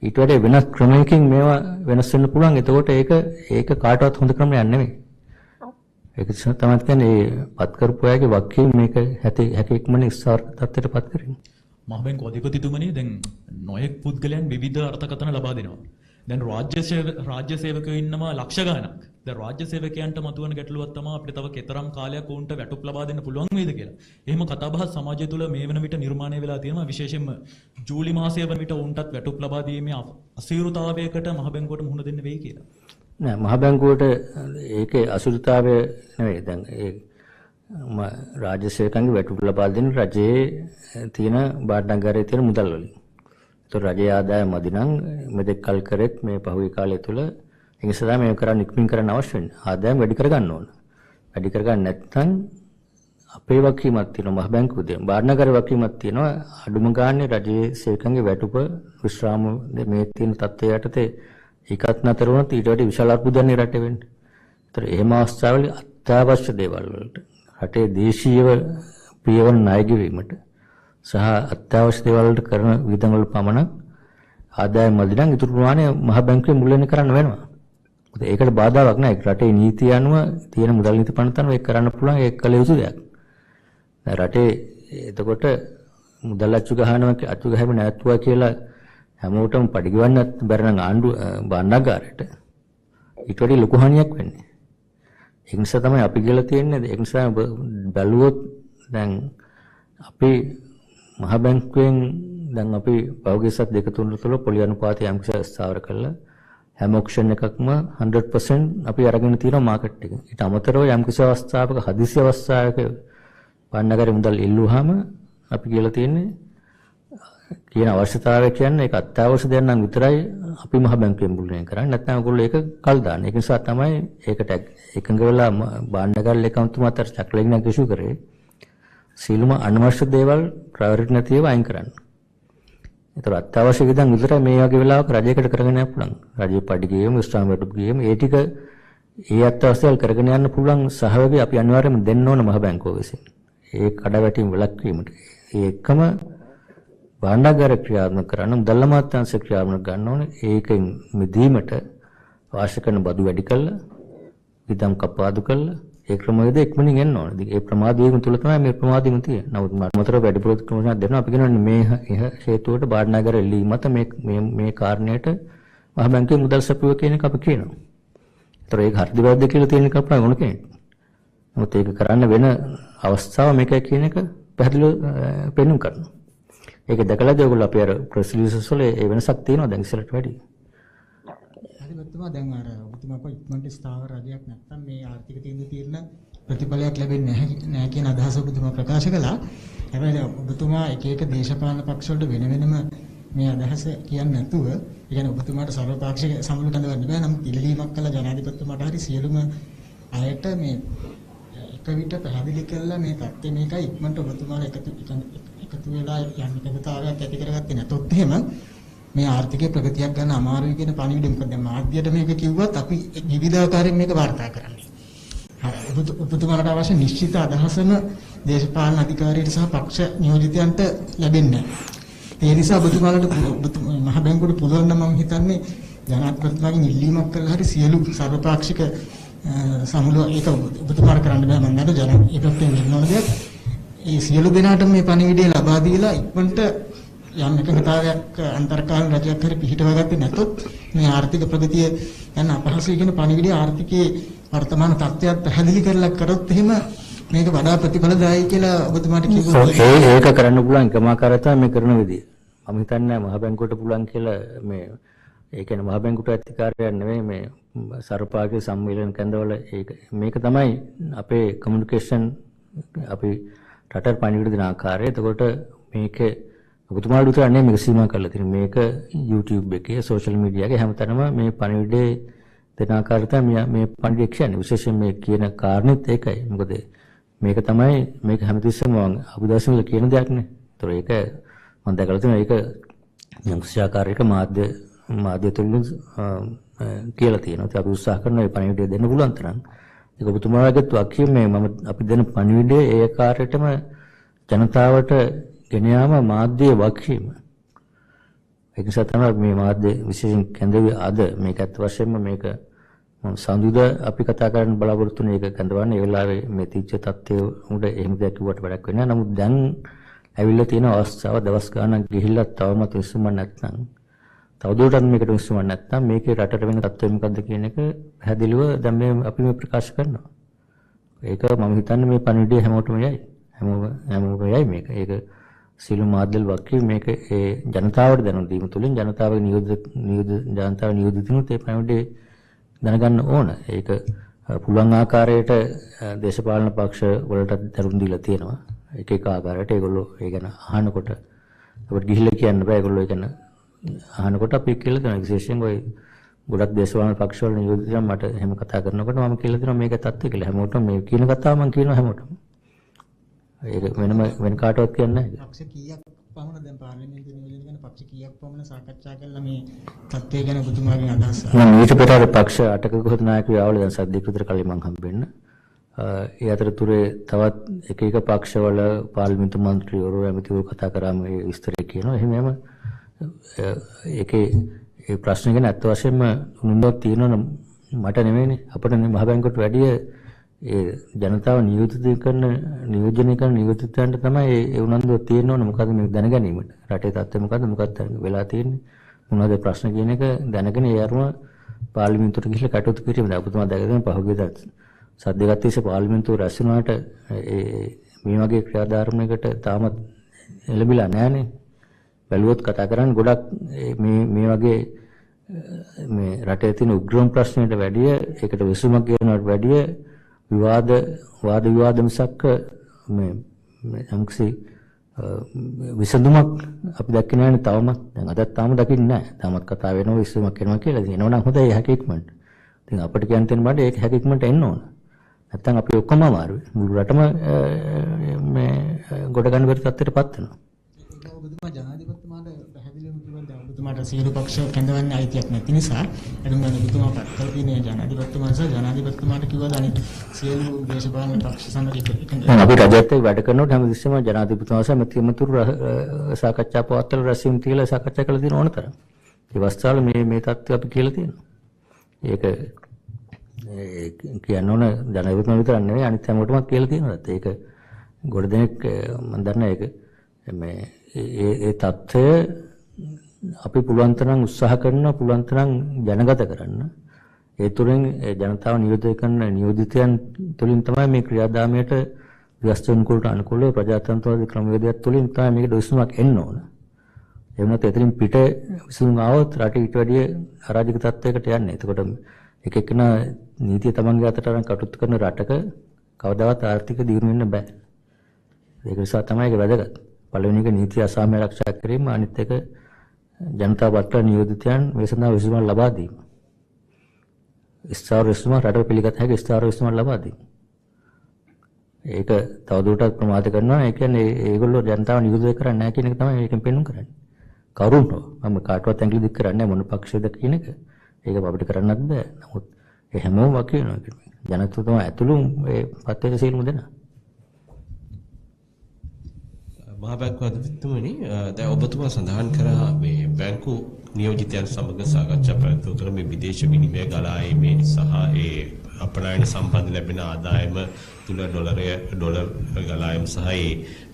ඊට වඩා වෙනස් ක්‍රමයකින් මේවා වෙනස් වෙන්න පුළුවන්. එතකොට ඒක කාටවත් හොඳ ක්‍රමයක් නෙමෙයි. ඒක නිසා තමයි කියන්නේ පත් කරපු අයගේ වක්කීම් මේක හැකේක්මනේ ඉස්සාර තත්ත්වයට පත් කරන්නේ. මහබැංකු අධිපතිතුමනි දැන් නොයෙක් පුද්ගලයන් විවිධ අර්ථකථන ලබා දෙනවා. දැන් රාජ්‍ය සේවකයෝ ඉන්නවා ලක්ෂ ගණනක්. දැන් රාජ්‍ය සේවකයන්ට මතුවන ගැටලුවක් තමයි අපිට තව කතරම් කාලයක් උන්ට වැටුප් ලබා දෙන්න පුළුවන් වේද කියලා. එහෙම කතාබහ සමාජය තුළ මේ වෙන විට නිර්මාණය වෙලා තියෙනවා. විශේෂයෙන්ම ජූලි මාසයේ වන විට උන්ටත් වැටුප් ලබා දීමේ අසීරුතාවයකට මහබැංකුවට මුහුණ දෙන්න වෙයි කියලා. නෑ මහබැංකුවට ඒකේ අසීරුතාවය නෙවෙයි. දැන් ඒ රාජ්‍ය සේවකයන්ගේ වැටුප් ලබා දෙන රජයේ තියෙන බාණ්ඩාගාරයේ තියෙන මුදල් වලින්. ඒතර රජයේ ආදායම මදි නම් මෙතෙක් කල් කරෙත් මේ පහුගිය කාලය තුල ඒ නිසා මේ කරන්න ඉක්මනින් කරන්න අවශ්‍ය වෙන්නේ. ආදායම වැඩි කරගන්න ඕන. වැඩි කරගන්න නැත්නම් අපේ වකීමක් තියෙනවා මහ බැංකුවේ. බාණ්ඩාගාරයේ වකීමක් තියෙනවා. අඩුම ගානේ රජයේ සේවකයන්ගේ වැටුප විශ්‍රාම මේ තියෙන තත්ත්වයට යටතේ ඒකත් නතර වුණොත් ඊට වඩා විශාල අර්බුදයක් රටේ වෙන්නේ. ඒතර එහෙම අවස්ථාවල අත්‍යවශ්‍ය දේවල් වලට රටේ දේශීයව පියවර ණය ගෙවීමට සහ අත්‍යවශ්‍ය දේවල් වලට කරන වියදම් වල පමණක් ආදායම මදි නම් ඊටු ප්‍රමාණය මහ බැංකුවේ මුල්ලෙන් කරන්න වෙනවා. මොකද ඒකට බාධාවක් නැහැ. රටේ නීතිය අනුව තියෙන මුදල් නීති පනතන ඒක කරන්න පුළුවන් ඒක කළ යුතු දෙයක්. රටේ එතකොට මුදල් අච්චු ගහම නැවතුවා කියලා හැමෝටම පඩි ගෙවන්නත් බැරි නම් ආණ්ඩුව බාණ්ඩාගාරයට ඊට වඩා ලොකු හානියක් වෙන්නේ. ඒ නිසා තමයි අපි කියලා තියෙන්නේ. ඒ නිසා බැලුවොත් දැන් අපි මහ බැංකුවෙන් දැන් අපි පෞද්ගලික සත් දෙක තුන තුළ පොලි අනුපාතය යම්කිසි ස්ථාවර කළා. හැම ඔක්ෂන් එකක්ම 100% අපි අරගෙන තියෙනවා මාකට් එකේ. ඊට අමතරව යම්කිසි අවස්ථාවක හදිසි අවස්ථාවක බාණ්ඩාගාරේ මුදල් ඉල්ලුවාම අපි කියලා තියෙන්නේ කියන අවශ්‍යතාවය කියන්නේ ඒක අත්‍යවශ්‍ය දෙයක් නම් විතරයි අපි මහ බැංකුවෙන් මුල්ලෙන් කරන්නේ. නැත්නම් ඔයගොල්ලෝ ඒක කල් දාන්න. ඒක නිසා තමයි ඒකට එකඟ වෙලා බාණ්ඩාගාර ලේකම්තුමාට චක්‍රලේඛනයක් ඉෂු කරේ. සීලම අනවශ්‍ය දේවල් ප්‍රයොරිටි නැතිව අයින් කරන්න. ඒතර අත්‍යවශ්‍ය විදිහට විතරයි මේ වගේ වෙලාවක රජයකට කරගෙන යන්න පුළුවන්. රජයේ පඩි ගියම, ස්ථාන වැටුප් ගියම ඒ ටික ඒ අත්‍යවශ්‍යල් කරගෙන යන්න පුළුවන් සහයෝගය අපි අනිවාර්යයෙන්ම දෙන්න ඕන මහ බැංකුව විසින්. ඒ කඩවැටීම් වළක්වීමට. ඒ එකම බාණ්ඩාගාර ක්‍රියාත්මක කරන මුදල් අමාත්‍යාංශ ක්‍රියාත්මක ගන්න ඕනේ. ඒකෙන් මිදීමට අවශ්‍ය කරන බදු වැඩි කළා, විදම් කපාදු කළා. ඒ ක්‍රමවේද ඉක්මනින් එන්න ඕනේ. ඉතින් ඒ ප්‍රමාද වීම තුල තමයි මේ ප්‍රමාදෙම තියෙන්නේ. නමුත් මතර වැඩිපුර ක්‍රමයක් දෙනවා. අපි කියනවා මේ හේතුවට බාණ්ඩාගාර එල්ලීම මත මේ කාරණයට මහ බැංකුවේ මුදල් සපයුව කියන එක අපි කියනවා. ඒතර ඒක හරිද වැරදිද කියලා තියෙන එක අපේ ඕන කෙනෙක්. නමුත් ඒක කරන්න වෙන අවස්ථාව මේකයි කියන එක පැහැදිලිව පෙන්වන්න කරනවා. ඒක දැකලාද ඔයගොල්ලෝ අපි අර ප්‍රෙස් රිලීසස් වල ඒ වෙනසක් තියෙනවා දැන් ඉස්සරට වැඩි. හරිවත්තුමා දැන් අර ඔබතුමා ඉක්මනට ස්ථාවර රජයක් නැත්නම් මේ ආර්ථික තීන්දුව తీරන ප්‍රතිඵලයක් ලැබෙන්නේ නැහැ කියන අදහස ඔබතුමා ප්‍රකාශ කළා. හැබැයි ඔබතුමා එක එක දේශපාලන පක්ෂ වලට වෙන වෙනම මේ අදහස කියන්නේ නැතුව, ඒ කියන්නේ ඔබතුමාට සර්වපාක්ෂික සමුළු කඳවන්න බෑ. නම් පිළිලීමක් කළ ජනාධිපතිතුමාට හරි සියලුම අයට මේ එක විට පැහැදිලි කළා මේ தත්ත්වය මේකයි ඉක්මනට ඔබතුමාලා එකතු වෙලා යම් එකතාවයක් ඇති කරගත්තේ නැතොත් එහෙම මේ ආර්ථිකයේ ප්‍රගතියක් ගන්න අමාරුයි කියන පණිවිඩය මොකද දැන් මාධ්‍යයට මේක කිව්වත් අපි විවිධාකාරයෙන් මේක වාර්තා කරන්නේ. ඔබතුමාලට අවශ්‍ය නිශ්චිත අදහසම දේශපාලන අධිකාරියට සහ පක්ෂ නියෝජිතයන්ට ලැබෙන්නේ නැහැ. ඒ නිසා ඔබතුමාලට මහ බැංකුවට පුළුවන් නම් මම හිතන්නේ ජනාධිපතිතුමාගෙන් ඉල්ලීමක් කළා හරි සියලු සර්වපාක්ෂික සමුළු ඒක ඔබතුමාට කරන්න බෑ මම නේද ජන ඒකත් වෙනවද දෙයක්. ඒ සියලු දෙනාට මේ පණිවිඩය ලබා දීලා ඉක්මනට යම් එකඟතාවයක් අන්තර්කාලීන රජයක් හරි පිහිටවා ගත්තේ නැතොත් මේ ආර්ථික ප්‍රගතිය යන අපහසුයි කියන පණිවිඩය ආර්ථිකයේ වර්තමාන තත්ත්වයක් පැහැදිලි කරලා කරොත් එහෙම මේක වඩා ප්‍රතිඵලදායී කියලා ඔබතුමාට කිව්වොත් ඒක කරන්න පුළුවන් එකම ආකාරය තමයි මේ කරන විදිය. මම හිතන්නේ මහ බැංකුවට පුළුවන් කියලා මේ ඒ කියන්නේ මහ බැංකුවට අධිකාරියක් නෙවෙයි මේ සර්වපාක්ෂික සම්මේලන කැඳවල මේක තමයි අපේ කමියුනිකේෂන් අපි රටට පණිවිඩ දෙන ආකාරය. එතකොට මේක ඔබතුමාට විතරනේ මේක සීමා කරලා තියෙන්නේ. මේක YouTube එකේ සෝෂල් මීඩියා එකේ හැමතැනම මේ පණිවිඩේ දෙන ආකාරය තමයි මේ පණිවිඩය කියන්නේ. විශේෂයෙන් මේ කියන කාරණෙත් ඒකයි. මොකද මේක තමයි මේක හැමතිස්සෙම අබුදාසින් වල කියන දෙයක් නේ. ඒතර ඒක මම දැකලා තියෙනවා ඒක යම් ශාකාරයක මාධ්‍ය තුලින් කියලා තියෙනවා. ඉතින් අපි උත්සාහ කරනවා මේ පණිවිඩය දෙන්න පුළුවන් තරම්. ඒක ඔබතුමාලගේත් වාක්‍යය මේ අපි දෙන පණිවිඩය ඒ ආකාරයටම ජනතාවට ගෙන යාම මාධ්‍යයේ වාක්‍යයම. ඒක නිසා තමයි මේ මාධ්‍ය විශේෂයෙන් කැඳවුවේ අද මේක අත් වශයෙන්ම මේක සඳුද අපි කතා කරන්න බලාපොරොත්තු වෙන එක කැඳවන්නේ ඒ වෙලාවේ මේ තීච්ඡ තත්ත්වයේ උඩ එහෙම දෙයක් කිව්වට වැඩක් වෙන්නේ නැහැ. නමුත් දැන් ඇවිල්ලා තියෙන අවස්ථාව දවස් ගාණක් ගිහිල්ලා තවමත් විසුමක් නැත්නම් තවදුරටත් මේකට විසුමක් නැත්නම් මේකේ රටට වෙන තත්ත්වය මොකද්ද කියන එක පැහැදිලිව දැන් මේ අපි මේ ප්‍රකාශ කරනවා. ඒක මම හිතන්නේ මේ පණිවිඩය හැමෝටම යයි. හැමෝම යයි මේක. ඒක සියලු මාධ්‍ය වාක්‍ය මේක ඒ ජනතාවට දැනුම් දීම තුළින් ජනතාවගේ නියෝජිතිනුත් ඒ පණිවිඩය දැනගන්න ඕන. ඒක පුළුවන් ආකාරයට දේශපාලන පක්ෂ වලට දැනුම් දීලා තියෙනවා. එක එක ආකාරයට ඒගොල්ලෝ ඒ ගැන අහනකොට අපිට ගිහිල්ලා කියන්න බෑ. ඒගොල්ලෝ ඒ ගැන අහනකොට අපි කියලා දෙනවා. විශේෂයෙන් ওই ගොඩක් දේශපාලන පක්ෂ වල නියෝජිතයන් මට එහෙම කතා කරනකොට මම කියලා දෙනවා මේක තත්ත්වය කියලා. හැමෝටම මේ කියන කතාව මම කියනවා හැමෝටම. ඒක වෙන කාටවත් කියන්නේ නැහැ. පක්ෂ කීයක් පමණ දැන් පාර්ලිමේන්තුවේ නියෝජනය කරන පක්ෂ කීයක් පමණ සාකච්ඡා කළා මේ තත්ත්වය ගැන ඔබතුමාගේ අදහස? මම ඊට පෙර පක්ෂ 8ක කොහොත් නායකයෝ ආවල දැන් සද්දෙක විතර කලින් මම හම්බෙන්න. ඒ අතරතුරේ තවත් එක එක පක්ෂවල පාර්ලිමේන්තු මන්ත්‍රීවරු ඇමතිවරු කතා කරාම ඒ විස්තරය කියනවා. එහෙමම ඒකේ ඒ ප්‍රශ්න ගැන අත් වශයෙන්ම උනුන්වක් තියෙනවා මට නෙමෙයිනේ අපිට මහ බැංකුවට වැඩිය ඒ ජනතාව නියෝජනය කරන නියෝජිතයන්ට තමයි ඒ උනන්දුව තියෙන්න ඕන. මොකද මේක දැනගැනීමට රටේ තත්ත්වය මොකක්ද වෙලා තියෙන්නේ මොනවද ප්‍රශ්න කියන එක දැනගෙන ඒ අරම පාර්ලිමේන්තුවට ගිහිල්ලා කටයුතු කිරීම. දැන් ඔබතුමා දැකගෙන පහුගියදා සද්දගත් තිස්සේ පාර්ලිමේන්තුව රැස් වුණාට මේ වගේ ක්‍රියාදාමයකට තාමත් එළඹිලා නැහනේ. බැලුවොත් කතා කරන්නේ ගොඩක් මේ වගේ මේ රටේ තියෙන උග්‍රම ප්‍රශ්නයට වැඩිය ඒකට විසඳුමක් කියනවට වැඩිය වාද විවාද මිසක් මේ යම්කිසි විසඳුමක් අපි දැක්කේ නැහැනේ තවමත්. දැන් අදත් තාම දකින්නේ නැහැ. තාමත් කතා වෙනවා විසඳුමක් එනවා කියලා. ඉතින් එනවනම් හොඳයි හැකියක්මන්ට. ඉතින් අපිට කියන්න තියෙන බඩේ ඒක හැකියක්මන්ට එන්න ඕන. නැත්තම් අපි ඔක්කොම අමාරුයි. මුළු රටම මේ ගොඩ ගන්න බැරි තත්ත්වයටපත් වෙනවා. ඔබතුමා ජනාධිපතිතුමාට පැහැදිලිවම කිව්වා දැන් ඔබතුමාට සියලු පක්ෂ කැඳවන්නේ අයිතියක් නැති නිසා එතුමා ඔබතුමා පත්කල තියෙන ජනාධිපතිතුමා සහ ජනාධිපතිතුමාට කිව්වා අනිත් සියලු දේශපාලන පක්ෂ සමග අපි රජයත් එක්ක වැඩ කරනකොට හැමතිස්සෙම ජනාධිපතිතුමා සහ මැතිතුරු සාකච්ඡා පවත්වලා රැස්වීම් තියලා සාකච්ඡා කළ දින ඕන තරම්. ඒ වස්තාවල මේ තත්ත්වය අපි කියලා තියෙනවා. ඒක කියන්න ඕන ජනාධිපතිතුමා විතරක් නෙවෙයි අනිත් හැමෝටම කියලා තියෙනවා. ඒක ගොඩ දෙනෙක් මම දන්නා ඒක මේ ඒ තත්ත්වය අපි පුළුවන් තරම් උත්සාහ කරනවා පුළුවන් තරම් ජනගත කරන්න. ඒ තුලින් ජනතාව නියෝජනය කරන නියෝජිතයන් තුලින් තමයි මේ ක්‍රියාදාමයට ව්‍යවස්ථානුකූලට අනුකූලව ප්‍රජාතන්ත්‍රවාදී ක්‍රමවේදයක් තුලින් තමයි මේක විසඳුමක් එන්න ඕන. ඒ වුණත් එතනින් පිට විසඳුම් ආවොත් රටේ ඊට වැඩිය අරාජික තත්ත්වයකට යන්නේ. එතකොට එක එකනා නීතිය තමන්ගේ අතට අරන් කටයුතු කරන රටක කවදාවත් ආර්ථික දියුණුව වෙන්න බෑ. ඒක නිසා තමයි ඒක වැදගත්. පළවෙනි එක නීති අසාමය ආරක්ෂා කිරීම, අනිත් එක ජනතාව පත්‍ර නියෝජිතයන් මේ සඳහා විසඳුම් ලබා දීම. ස්ථාවර විසඳුම රටේ පිළිගත හැකි ස්ථාවර විසඳුම් ලබා දීම. ඒක තවදුරටත් ප්‍රමාද කරනවා. ඒ කියන්නේ ඒගොල්ලෝ ජනතාව නියෝජනය කරන්නේ නැහැ කියන එක තමයි මේකෙන් පෙන්වන්න කරන්නේ. කවුරුන්ට මම කාටවත් ඇඟිලි දික් කරන්නේ නැහැ මොන පක්ෂයද කියන එක. ඒක අපිට කරන්නත් බෑ. නමුත් ඒ හැමෝම වකිනවා කියන්නේ. ජනතාව තමයි ඇතුළු ඒ පත්‍රයේ සීලමු දෙනවා. මහා බැංකුව අධිපතිතුමනි දැන් ඔබතුමා සඳහන් කරා මේ බැංකු නියෝජිතයන් සමග සාකච්ඡා පැවැත්වුවතර මේ විදේශ විනිමය ගලා ඒමේ සහ ඒ අපනයන සම්බන්ධ ලැබෙන ආදායම තුල ඩොලර් ගලායම සහ ඒ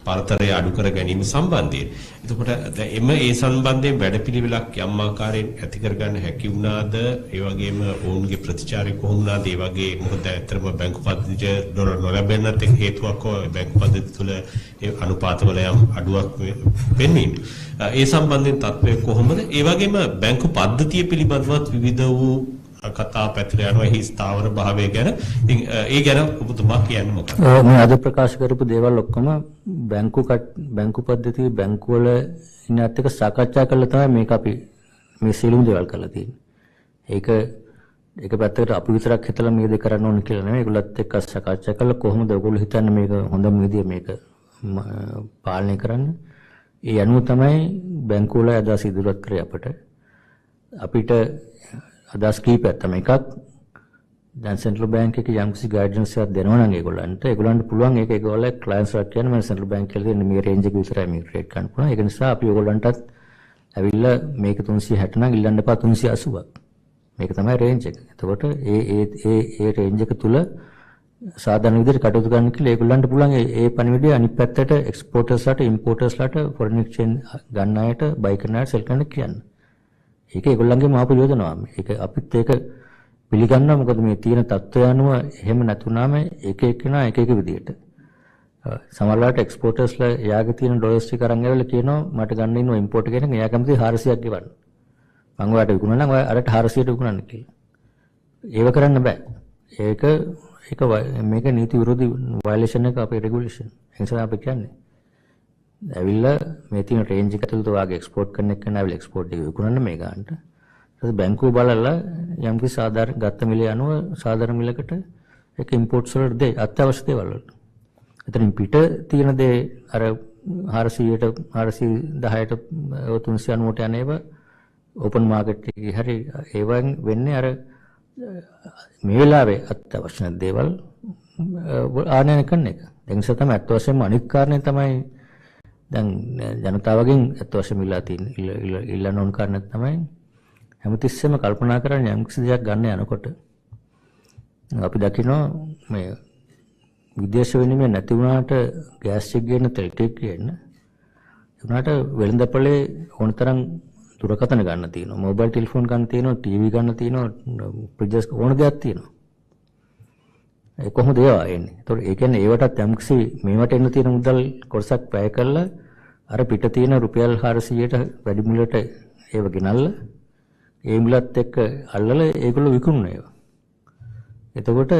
පරතරය අඩු කර ගැනීම සම්බන්ධයෙන්. එතකොට දැන් ඒ සම්බන්ධයෙන් වැඩපිළිවෙලක් යම් ආකාරයෙන් ඇති කර ගන්න හැකි වුණාද? ඒ වගේම ඔවුන්ගේ ප්‍රතිචාරය කොහොම වුණාද? ඒ වගේ මොකද ඇත්තටම බැංකු පද්ධතිය ඩොලර් නොලැබෙන්නත් හේතුවක් බැංකු පද්ධතිය තුළ ඒ අනුපාතවල යම් අඩුවක් වෙන්නේ. ඒ සම්බන්ධයෙන් තත්ත්වය කොහොමද? ඒ වගේම බැංකු පද්ධතිය පිළිබඳවත් විවිධ වූ කතා පැතිර යනවා එහි ස්ථාවර භාවය ගැන. ඉතින් ඒ ගැන ඔබතුමා කියන්නේ මොකක්ද? මේ අද ප්‍රකාශ කරපු දේවල් ඔක්කොම බැංකු පද්ධතිය බැංකු වල ඉන්නත් එක්ක සාකච්ඡා කරලා තමයි මේක අපි මේ සියලුම දේවල් කරලා තියෙන්නේ. ඒක පැත්තකට අපි විතරක් හිතලා මේ දේ කරන්න ඕන කියලා නෙමෙයි. ඒගොල්ලත් එක්ක සාකච්ඡා කරලා කොහොමද ඔයගොල්ලෝ හිතන්නේ මේක හොඳම විදිය මේක පාලනය කරන්න. ඒ අනුව තමයි බැංකුව වල අදහස් ඉදිරිපත් කරේ අපිට අදහස් කීපයක් තමයි. එකක් දැන් සෙන්ට්‍රල් බැංක් එකේ යම්කිසි ගයිඩන්ස් එකක් දෙනවා නම් ඒගොල්ලන්ට පුළුවන් ඒක ඒගොල්ලෝ ක්ලයන්ට්ස් වට කියන්නේ මම සෙන්ට්‍රල් බැංක් කියලා දෙන්නේ මේ රේන්ජ් එක විතරයි මේ ට්‍රේඩ් කරන්න පුළුවන්. ඒක නිසා අපි ඒගොල්ලන්ටත් ඇවිල්ලා මේක 360 නම් ඉල්ලන්න එපා 380ක්. මේක තමයි රේන්ජ් එක. එතකොට ඒ රේන්ජ් එක තුල සාධාරණ විදිහට කටයුතු කරන්න කියලා ඒගොල්ලන්ට පුළුවන් ඒ පණිවිඩය අනිත් පැත්තට එක්ස්පෝර්ටර්ස්ලාට ඉම්පෝර්ටර්ස්ලාට ෆොරන් එක්ස්චේන්ජ් ගන්න අයට බයි කරන අයට සෙල් කරන්න කියන්න. ඒක ඒගොල්ලන්ගේ මාපු යෝජනාව. ඒක අපිත් ඒක පිළිගන්නවා. මොකද මේ තියෙන තත්ත්වය අනුව එහෙම නැතුණාම එක එකනා එක එක විදිහට සමහරවිට එක්ස්පෝර්ටර්ස්ලා යාගේ තියෙන ඩොලර්ස් ටික අරන් ඇවිල්ලා කියනවා මට ගන්න ඉන්නවා ඉම්පෝර්ට් කෙනෙක් එයා කැමති 400ක් ගෙවන්න. මම ඔයාලට විකුණනවා නම් ඔයා අරට 400ට විකුණන්න කියලා. ඒව කරන්න බෑ. ඒක මේක නීති විරෝධී වයලේෂන් එක අපේ රෙගුලේෂන්. ඒ නිසා අපි කියන්නේ ඇවිල්ලා මේ තියෙන රේන්ජ් එක ඇතුළත වාගේ එක්ස්පෝර්ට් කරන එක නෑ ඇවිල්ලා එක්ස්පෝර්ට් එක විකුණන්න මේ ගන්නට. ඊට බැංකුව බලලා යම්කිසි සාධාරණ ගත්ත මිලේ අනුව සාධාරණ මිලකට ඒක ඉම්පෝර්ට්ස් වලට දෙයි අත්‍යවශ්‍ය දේවල් වලට. එතනින් පිට තියෙන දේ අර 400ට 410ට 390ට යන ඒවා ඕපන් මාකට් එකේ හරි ඒවෙන් වෙන්නේ අර මේ වෙලාවේ අත්‍යවශ්‍ය දේවල් ආනයන කරන එක. ඒ නිසා තමයි අත්‍යවශ්‍යම අනිත් කාරණේ තමයි දැන් ජනතාවගෙන් අත්‍යවශ්‍ය මිලා තියෙන ඉල්ලන ඕන කාරණේ තමයි හැමතිස්සෙම කල්පනා කරන්නේ යම් කිසි දෙයක් ගන්න යනකොට අපි දකිනවා මේ විදේශ විනිමය නැති වුණාට ගෑස් එක ගන්න තෙල් ටික ගන්න උනාට වෙළඳපොලේ ඕනතරම් දුරකථන ගන්න තියෙනවා මොබයිල් ටෙලිෆෝන් ගන්න තියෙනවා ටීවී ගන්න තියෙනවා ප්‍රොජෙක්ට් ඕන දෙයක් තියෙනවා ඒ කොහොමද ඒවා එන්නේ ඒතකොට ඒ කියන්නේ ඒවටත් යම් කිසි මේවට එන්න තියෙන මුදල් කොටසක් වැය කරලා අර පිට තියෙන රුපියල් 400ට වැඩි මුලට ඒව ගෙනල්ලා ඒ මුලත් එක්ක අල්ලලා ඒගොල්ලෝ විකුණන ඒවා. එතකොට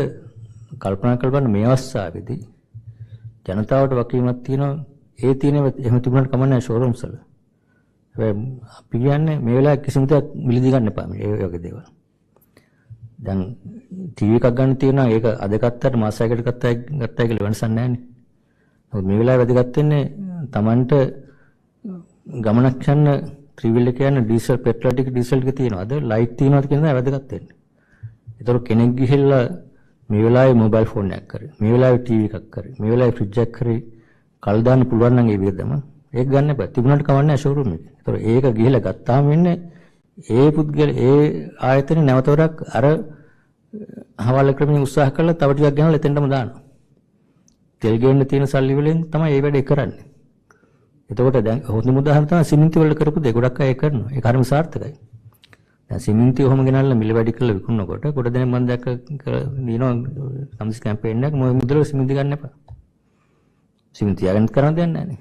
කල්පනා කරලා මේ අවස්ථාවේදී ජනතාවට වකීමක් තියෙනවා ඒ තියෙන එහෙම තිබුණාට කමන්නේ ෂෝරූම්ස් වල. හැබැයි අපි කියන්නේ මේ වෙලාවේ කිසිම දෙයක් මිලදී ගන්න එපා මේ වගේ දේවල්. දැන් ටීවී එකක් ගන්න තියෙනවා ඒක අද ගත්තට මාසයකට ගත්තා කියලා වෙනසක් නැහැ නේ. නමුත් මේ වෙලාවේ වැදගත් වෙන්නේ Tamanට ගමනක් යන ත්‍රිවිල් එක යන ඩීසල් පෙට්‍රල් ටික ඩීසල් ටික තියෙනවා. අද ලයිට් තියෙනවද කියන දේ වැදගත් වෙන්නේ. ඒතර කෙනෙක් ගිහිල්ලා මේ වෙලාවේ මොබයිල් ෆෝන් එකක් කරේ. මේ වෙලාවේ ටීවී එකක් කරේ. මේ වෙලාවේ ෆ්‍රිජ් එකක් කරේ. කල් දාන්න පුළුවන් නම් ඒ විදිහටම ඒක ගන්න එපා. තිබුණාට කවන්නේ නැහැ ෂෝරූම් එකේ. ඒතර ඒක ගිහිල්ලා ගත්තාම වෙන්නේ ඒ පුද්ගල ඒ ආයතනේ නැවතවරක් අර හවාල ක්‍රමයෙන් උත්සාහ කරලා තව ටිකක් ගෙනල්ලා එතෙන්ටම දානවා. තෙල් ගේන්න තියෙන සල්ලි වලින් තමයි මේ වැඩේ කරන්නේ. එතකොට දැන් හොඳම උදාහරණ තමයි සිමෙන්ති වල කරපු දේ ගොඩක් අය කරනවා. ඒක හරිම සාර්ථකයි. දැන් සිමෙන්ති ඔහොම ගෙනල්ලා මිල වැඩි කරලා විකුණනකොට ගොඩ දෙනෙක් මම දැක්ක දිනවා සම්සි කැම්පේන් එකක් මොකද මුදල සිමෙන්ති ගන්න එපා. සිමෙන්ති යගන්න කරන්න දෙයක් නැහැ නේ.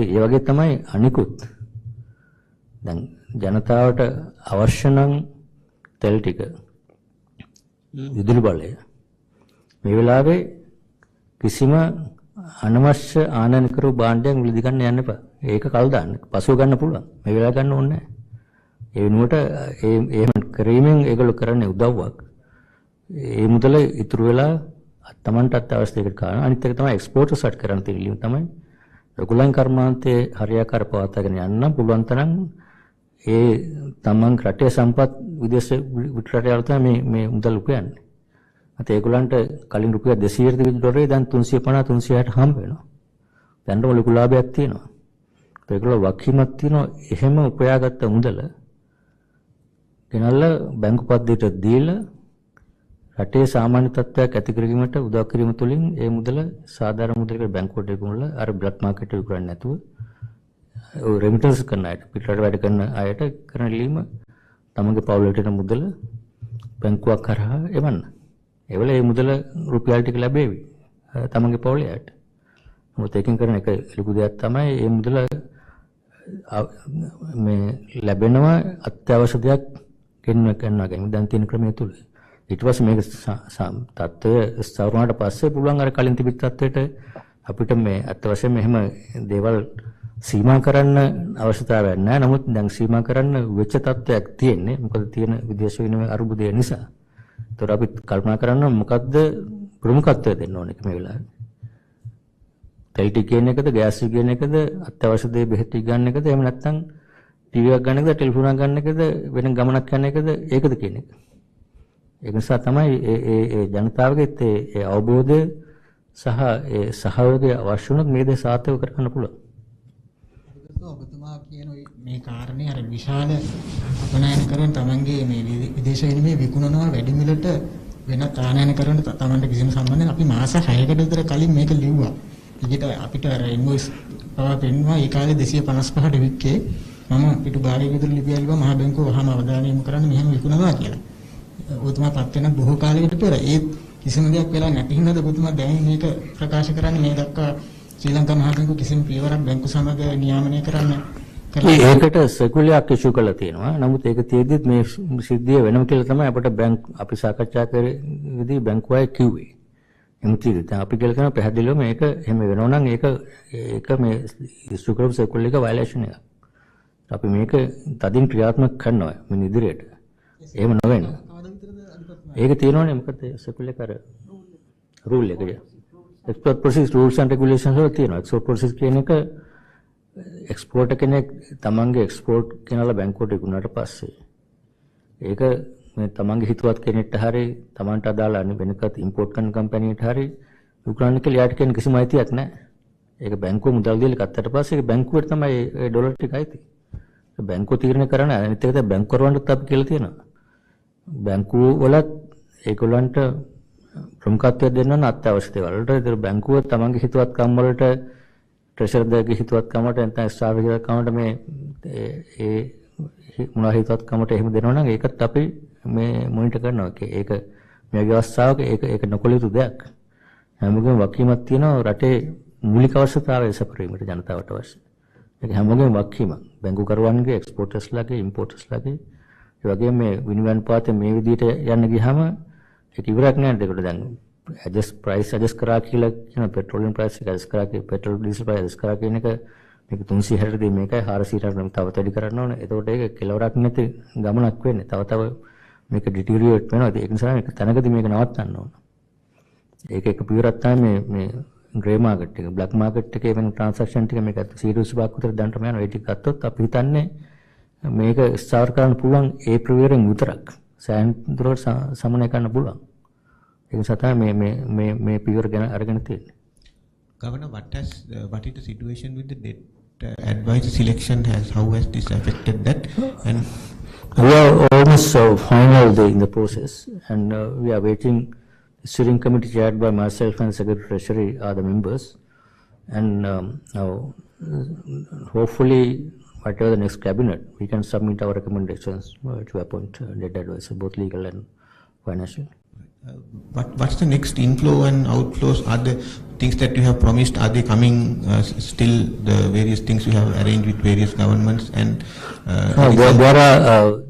ඒ වගේ තමයි අනිකුත්. දැන් ජනතාවට අවශ්‍ය නම් තෙල් ටික විදුලි බලය මේ වෙලාවේ කිසිම අනවශ්‍ය ආනයන කරු භාණ්ඩයක් මිලදී ගන්න යන්න එපා. ඒක කල් දාන්න. පසුව ගන්න පුළුවන්. මේ වෙලාව ගන්න ඕනේ නැහැ. ඒ වෙනුවට එහෙම කිරීමෙන් ඒගොල්ලෝ කරන්නේ උදව්වක්. ඒ මුදල ඉතුරු වෙලා තමන්ට අත්‍යවශ්‍ය දෙයකට කරන. අනිත් එක තමයි එක්ස්පෝර්ට් සට් කරන්න තියෙන තමයි. රෙගුලර් කර්මාන්තයේ හරියාකාර පවත්වාගෙන යන්න පුළුවන් තරම් ඒ තමන් රටේ සම්පත් විදේශ රටවල තමයි මේ මුදල් උපයන්නේ. අත ඒගොල්ලන්ට කලින් රුපියල් 200ට තිබිච්ච ඩොලරේ දැන් 350 360 හම්බ වෙනවා. දැන්ට ලොකු ලාභයක් තියෙනවා. ඒගොල්ලෝ වකීමක් තියෙනවා එහෙම උපයාගත්ත මුදල ගෙනල්ලා බැංකු පද්ධතියට දීලා රටේ සාමාන්‍ය තත්ත්වයක් ඇති කිරීමට උදව් කිරීම තුළින් ඒ මුදල සාධාරණ මුදලකට බැංකුවට ගෙවුණා අර බ්ලැක් මාකට් එක විකුණන්නේ නැතුව ඔය රෙමිටන්ස් කරන අයට පිටරට වැඩ කරන අයට කරන ලීම තමන්ගේ පවුලට එන මුදල බැංකුවක් කරා එවන්න. ඒවල මේ මුදල රුපියල් ටික ලැබෙවි තමන්ගේ පවුලට. මොකද ඒකෙන් කරන එක ලොකු දෙයක් තමයි මේ මුදල මේ ලැබෙනවා අත්‍යවශ්‍ය දෙයක් කරනවා කියන්නේ දැන් තියෙන ක්‍රමය තුල. ඊට පස්සේ මේක තත්ත්වය ස්ථාවර වුණාට පස්සේ පුළුවන් අර කලින් තිබිච්ච තත්ත්වයට අපිට මේ අත්‍යවශ්‍ය මෙහෙම දේවල් සීමා කරන්න අවශ්‍යතාවයක් නැහැ. නමුත් දැන් සීමා කරන්න වෙච්ච තත්ත්වයක් තියෙන්නේ. මොකද තියෙන විදේශ විනිමය අරුබුදය නිසා. ඒතර අපි කල්පනා කරන්න මොකද්ද ප්‍රමුඛත්වය දෙන්න ඕනේ මේ වෙලාවේ. තෙල් ටික කියන එකද, ගෑස් ටික කියන එකද, අත්‍යවශ්‍ය දේ බෙහෙත් ටික ගන්න එකද, එහෙම නැත්නම් ටීවී එකක් ගන්න එකද, ටෙලිෆෝන් එකක් ගන්න එකද, වෙන ගමනක් යන එකද, ඒකද කියන එක. ඒ නිසා තමයි ඒ ජනතාවගෙත් ඒ අවබෝධය සහ ඒ සහයෝගය අවශ්‍ය වුණොත් මේ දේ සාර්ථක කරගන්න පුළුවන්. ඔබතුමා කියන මේ කාරණේ අර විශාල අපනයන කරන තමන්ගේ මේ විදේශ විනිමය විකුණනවා වැඩි මිලට වෙන ආනයන කරන තමන්ට කිසිම සම්බන්ධයක් අපි මාස 6කට විතර කලින් මේක ලිව්වා. ඊට අපිට අර ඉන්වොයිස් පවා පෙන්නවා ඒ කාලේ 255ට වික්කේ මම පිටු භාගයක විතර ලිපිය ලිව්වා මහ බැංකුව වහම අවධානය යොමු කරන්න මෙහෙම විකුණනවා කියලා. ඔබතුමා පත් වෙන බොහෝ කාලයකට පෙර ඒ කිසිම දෙයක් වෙලා නැති හින්දාද ඔබතුමා දැන් මේක ප්‍රකාශ කරන්නේ මේ දක්වා ශ්‍රී ලංකා මහ බැංකුව කිසිම පියවරක් බැංකු සමග නියාමනය කරන්න ඒකට සර්කියුලර් ඉෂු කළා තියෙනවා. නමුත් ඒක තියෙද්දිත් මේ සිද්ධිය වෙනම කියලා තමයි අපිට අපි සාකච්ඡා කරේදී බැංකුවයි කිව්වේ. එමුතිද දැන් අපි කියලා කරන පැහැදිලිව මේක එහෙම වෙනවා නම් ඒක මේ ඉෂු කරපු සර්කියුලර් එක වයලේෂන් එකක්. අපි මේක තදින් ක්‍රියාත්මක කරනවා මේ ඉදිරියට. එහෙම නොවෙන්න. ඒක තියෙනවනේ මොකද සර්කියුලර් එක අර රූල් එක. export process rules and regulations වල තියෙනවා. export process කියන එක එක්ස්පෝර්ටර් කෙනෙක් තමන්ගේ එක්ස්පෝර්ට් කෙනාලා බැංකුවට විකුණුවාට පස්සේ ඒක මේ තමන්ගේ හිතවත් කෙනෙක්ට හරි තමන්ට අදාළ වෙනකත් ඉම්පෝර්ට් කරන කම්පැනියට හරි විකුණන්න කියලා යාට කියන කිසිම අයිතියක් නැහැ. ඒක බැංකුව මුදල් දීලා ගත්තට පස්සේ ඒක බැංකුවට තමයි ඒ ඩොලර් ටික අයිති. ඒ බැංකුව තීරණය කරන අනිත් එක තමයි බැංකු කරවන්නත් අපි කියලා තියෙනවා. බැංකුව වලත් ඒගොල්ලන්ට ප්‍රමුඛත්වය දෙන්න ඕන අත්‍යවශ්‍ය දේවල් වලට. ඒතර බැංකුව තමන්ගේ හිතවත්කම් වලට ट्रेजर ගේ හිතවත්කමට නැත්නම් ස්ටාෆ් හිතවත්කමට මේ ඒ මොනවා හිතවත්කමට එහෙම දෙනවා නම් ඒකත් අපි මේ මොනිටර් කරනවා. ඒක මේ අවස්ථාවක ඒක නොකළ යුතු දෙයක්. හැමෝගෙම වකීමක් තියෙනවා රටේ මූලික අවශ්‍යතාවය සපරීමට ජනතාවට අවශ්‍ය. ඒක හැමෝගෙම වකීමක්. බැංකු කරවන්නගේ එක්ස්පෝර්ටර්ස්ලාගේ ඉම්පෝර්ටර්ස්ලාගේ ඒ වගේම මේ විනිමය අනුපාතය මේ විදිහට යන්න ගියාම ඒක ඉවරක් නෑ. ඒකට දැන් adjust කරා කියලා කියන පෙට්‍රෝලියම් ප්‍රයිස් එක adjust කරා කියලා පෙට්‍රෝල් ඩීසල් ප්‍රයිස් adjust කරා කියන එක මේක 360 දී මේකයි 400ට නම් තව වැඩි කරන්න ඕනේ. එතකොට ඒක කෙලවරක් නැති ගමනක් වෙන්නේ. තව මේක ඩිටීරියේට් වෙනවා. ඒක නිසා මේක තනකදී මේක නවත්තන්න ඕන. ඒක එක පියවරක් තමයි මේ ග්‍රේ මාකට් එක, බ්ලැක් මාකට් එකේ වෙන ට්‍රාන්සැක්ෂන් ටික මේක 125ක් විතර දැන්ට යනවා. ඒ ටික ගත්තොත් අපි හිතන්නේ මේක ස්ථාවර කරන්න පුළුවන් ඒ පියවරෙන් විතරක්. සෑහෙන දුරට සමනය කරන්න පුළුවන්. මේ පියවර ගැන අරගෙන තියෙන්නේ. Governor, what is the situation with the debt advisor selection? How has this affected that? And we are almost final in the process, and we are waiting. The steering committee chaired by myself and Secretary Treasury are the members, and now hopefully whatever the next cabinet, we can submit our recommendations to appoint debt advisor, both legal and financial. What's the next inflow and outflows? Are the things that you have promised, are they coming still, the various things you have arranged with various governments? And there are,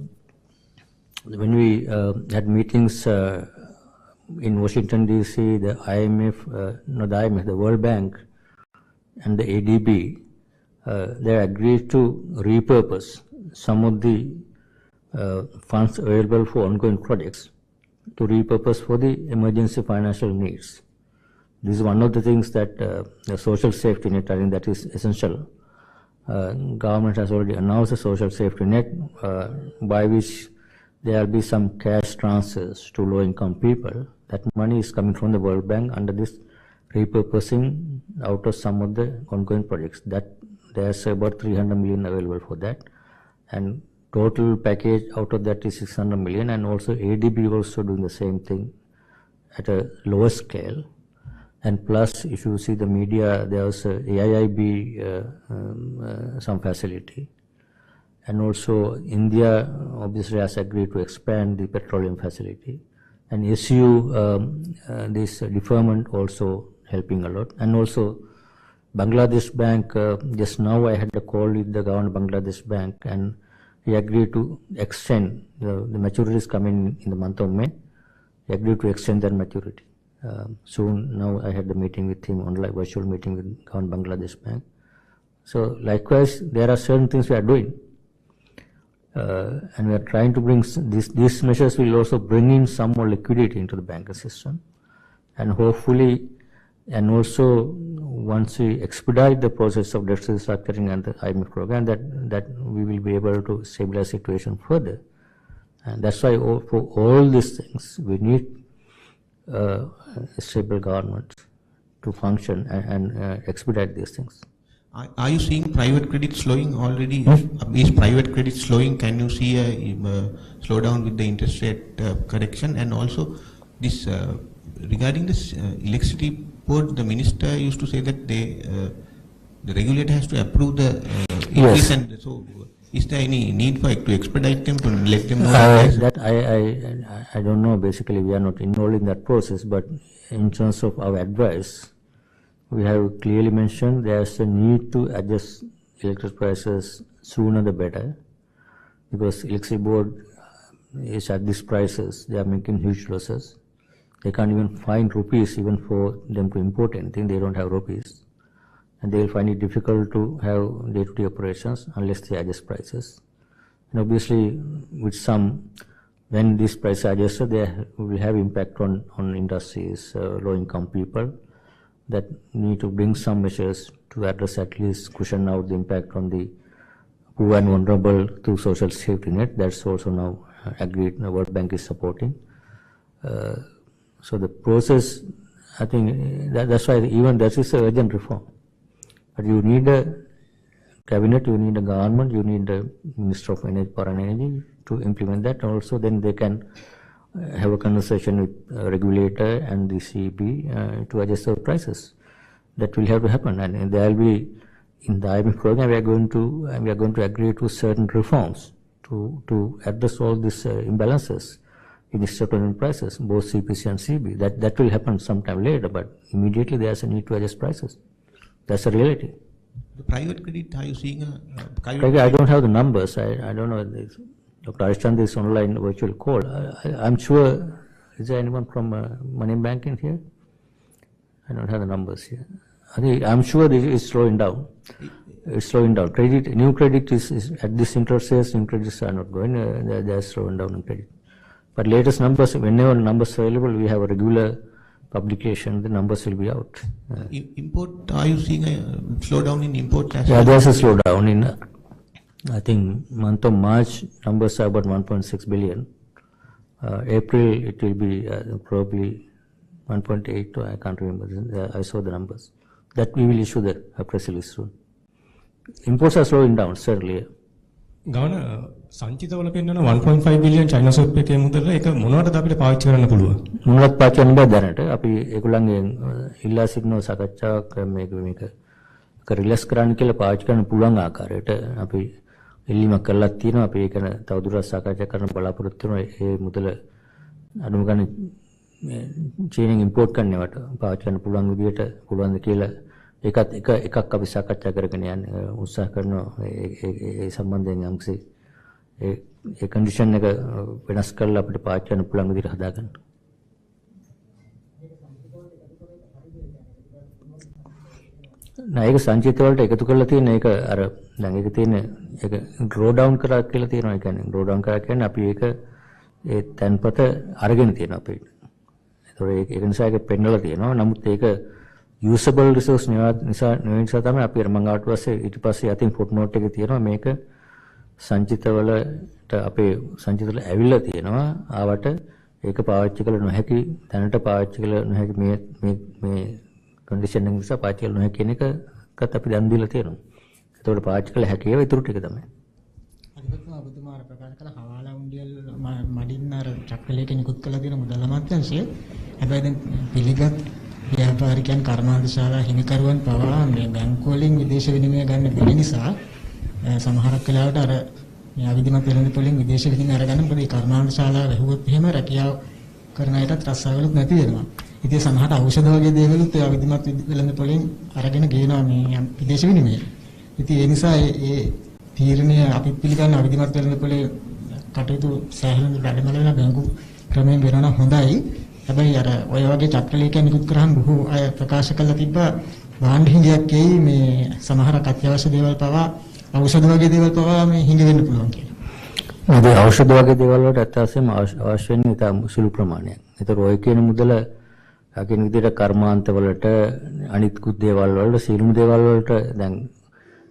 when we had meetings in Washington DC, the IMF, not the IMF, the World Bank and the ADB, they agreed to repurpose some of the funds available for ongoing projects to repurpose for the emergency financial needs. This is one of the things that the social safety net, I think that is essential. Government has already announced a social safety net by which there will be some cash transfers to low-income people. That money is coming from the World Bank under this repurposing out of some of the ongoing projects. That there's about 300 million available for that, and total package out of that is 600 million, and also ADB also doing the same thing at a lower scale. And plus, if you see the media, there was AIIB some facility, and also India obviously has agreed to expand the petroleum facility, and SU this deferment also helping a lot, and also Bangladesh Bank. Just now I had a call with the governor of Bangladesh Bank, and he agreed to extend the maturities coming in the month of May. He agreed to extend that maturity. Soon now I had the meeting with him, online virtual meeting with Governor Bangladesh Bank. So likewise, there are certain things we are doing, and we are trying to bring these measures will also bring in some more liquidity into the banking system, and hopefully And also, once we expedite the process of debt restructuring and the IMF program, that we will be able to stabilize the situation further. And that's why for all these things, we need a stable government to function and expedite these things. Are you seeing private credit slowing already? Is private credit slowing? Can you see a slowdown with the interest rate correction? And also, this regarding this electricity board, the minister used to say that the regulator has to approve the increase. Yes. And so, is there any need for it to expedite them, to let them know? That I don't know. Basically, we are not involved in that process. But in terms of our advice, we have clearly mentioned there's a need to adjust electricity prices sooner the better, because electricity board is at these prices. They are making huge losses. They can't even find rupees even for them to import anything. They don't have rupees. And they will find it difficult to have day-to-day operations unless they adjust prices. And obviously, with when these prices are adjusted, they will have impact on industries, low-income people, that need to bring some measures to address, at least cushion out the impact on the poor and vulnerable through social safety net. That's also now agreed. The World Bank is supporting. So the process, I think that's why even that is an urgent reform. But you need a cabinet, you need a government, you need a Minister of Energy, Power and Energy to implement that. And also then they can have a conversation with regulator and the CB to adjust the prices. That will have to happen, and there will be, in the IMF program, we are going to agree to certain reforms to address all these imbalances in the settlement prices, both CPC and CB. That will happen sometime later, but immediately there is a need to adjust prices. That's a reality. The private credit, are you seeing I don't have the numbers. I don't know. Dr. Arishchandra is online virtual call. I'm sure, is there anyone from Money Bank in here? I don't have the numbers here. I'm sure this is slowing down. It's slowing down. New credit is at this interest rates, new credits are not going, they're slowing down in credit. But latest numbers, whenever numbers are available, we have a regular publication, the numbers will be out. Import, are you seeing a slowdown in import? Yeah, there's a slowdown in, I think, month of March, numbers are about 1.6 billion. April, it will be probably 1.8, I can't remember. I saw the numbers. That we will issue the press release soon. Imports are slowing down, certainly. ගාන සංචිතවල පෙන්නන 1.5 billion China සොප් එකේ මුදල ඒක මොනවටද අපිට පාවිච්චි කරන්න පුළුවන්? මොනවද පාවිච්චි කරන්න බෑ දැනට. අපි ඒගොල්ලන්ගෙන් ඉල්ලා සිටින සාකච්ඡාවක් මේක රිලැක්ස් කරන්න කියලා පාවිච්චි කරන්න පුළුවන් ආකාරයට අපි ඉල්ලීමක් කරලා තියෙනවා. අපි ඒක තවදුරටත් සාකච්ඡා කරන්න බලාපොරොත්තු වෙනවා. ඒ මුදල අනුම ගන්න චීනෙන් ඉම්පෝට් කරන්නවට පාවිච්චි කරන්න පුළුවන් විදියට පුළුවන්ද කියලා ඒකත් එකක් අපි සාකච්ඡා කරගෙන යන්න උත්සාහ කරනවා. ඒ සම්බන්ධයෙන් යම්කිසි ඒ කන්ඩිෂන් එක වෙනස් කරලා අපිට පාවිච්චි කරන්න පුළුවන් විදියට හදාගන්න. නෑ ඒක සංචිත වලට එකතු කරලා තියෙන ඒක අර දැන් ඒක තියෙන ඒක ඩ්‍රෝ ඩවුන් කරා කියලා තියෙනවා. ඒ කියන්නේ ඩ්‍රෝ ඩවුන් කරා කියන්නේ අපි ඒක ඒ තැන්පත අරගෙන තියෙනවා අපිට. ඒතකොට ඒක නිසා ඒක පෙන්නලා තියෙනවා. නමුත් ඒක usable resource නිසා තමයි අපි මම ආවට පස්සේ ඊට පස්සේ I think footnote එකේ තියෙනවා මේක සංචිතවලට අපේ සංචිතවල ඇවිල්ලා තියෙනවා. ආවට ඒක පාවිච්චි කළ නොහැකි දැනට පාවිච්චි කළ නොහැකි මේ කන්ඩිෂන් එක නිසා පාවිච්චි කළ නොහැකි කියන එකත් අපි දන් දීලා තියෙනවා. ඒතකොට පාවිච්චි කළ හැකි ඒවා ඊටු ටික තමයි. අනිත් ඔබතුමා ප්‍රකාශ කළ හවාලා උණ්ඩියල් මඩින්න අර චක්‍රලේක නිකුත් කළ දෙන මුදල් අමාත්‍යාංශය හැබැයි දැන් පිළිගත් ව්‍යාපාරිකයන් කර්මාන්තශාලා හිමිකරුවන් පවා මේ බැංකු වලින් විදේශ විනිමය ගන්න බැරි නිසා සමහරක් වෙලාවට අර මේ අවිධිමත් වෙළඳ පොලින් විදේශ විනිමය අරගන්න මොකද මේ කර්මාන්තශාලා වැහුවොත් එහෙම රැකියාව කරන අයටත් රස්සාවලුත් නැති වෙනවා. ඉතින් සමහරට ඖෂධ වගේ දේවලුත් ඒ අවිධිමත් වෙළඳ පොලින් අරගෙන ගේනවා මේ විදේශ විනිමය. ඉතින් ඒ නිසා ඒ තීරණය අපි පිළිගන්න අවිධිමත් වෙළඳ පොලේ කටයුතු සෑහෙන වැඩමල වෙන බැංකු ක්‍රමයෙන් වෙනවා හොඳයි. හැබැයි අර ඔය වගේ චක්‍රලේඛයන් නිකුත් කරාම බොහෝ අය ප්‍රකාශ කළා තිබ්බා භාණ්ඩ හිඟයක් එයි මේ සමහරක් අත්‍යවශ්‍ය දේවල් පවා ඖෂධ වගේ දේවල් පවා මේ හිඟ වෙන්න පුළුවන් කියලා. ඒ ඖෂධ වගේ දේවල් වලට අත්‍යවශ්‍යම අවශ්‍ය වෙන ඉතාම සුළු ප්‍රමාණයක්. ඒතර ඔය කියන මුදල අකින් විදිහට කර්මාන්ත වලට අනිත් කුත් දේවල් වලට සීලුම දේවල් වලට දැන්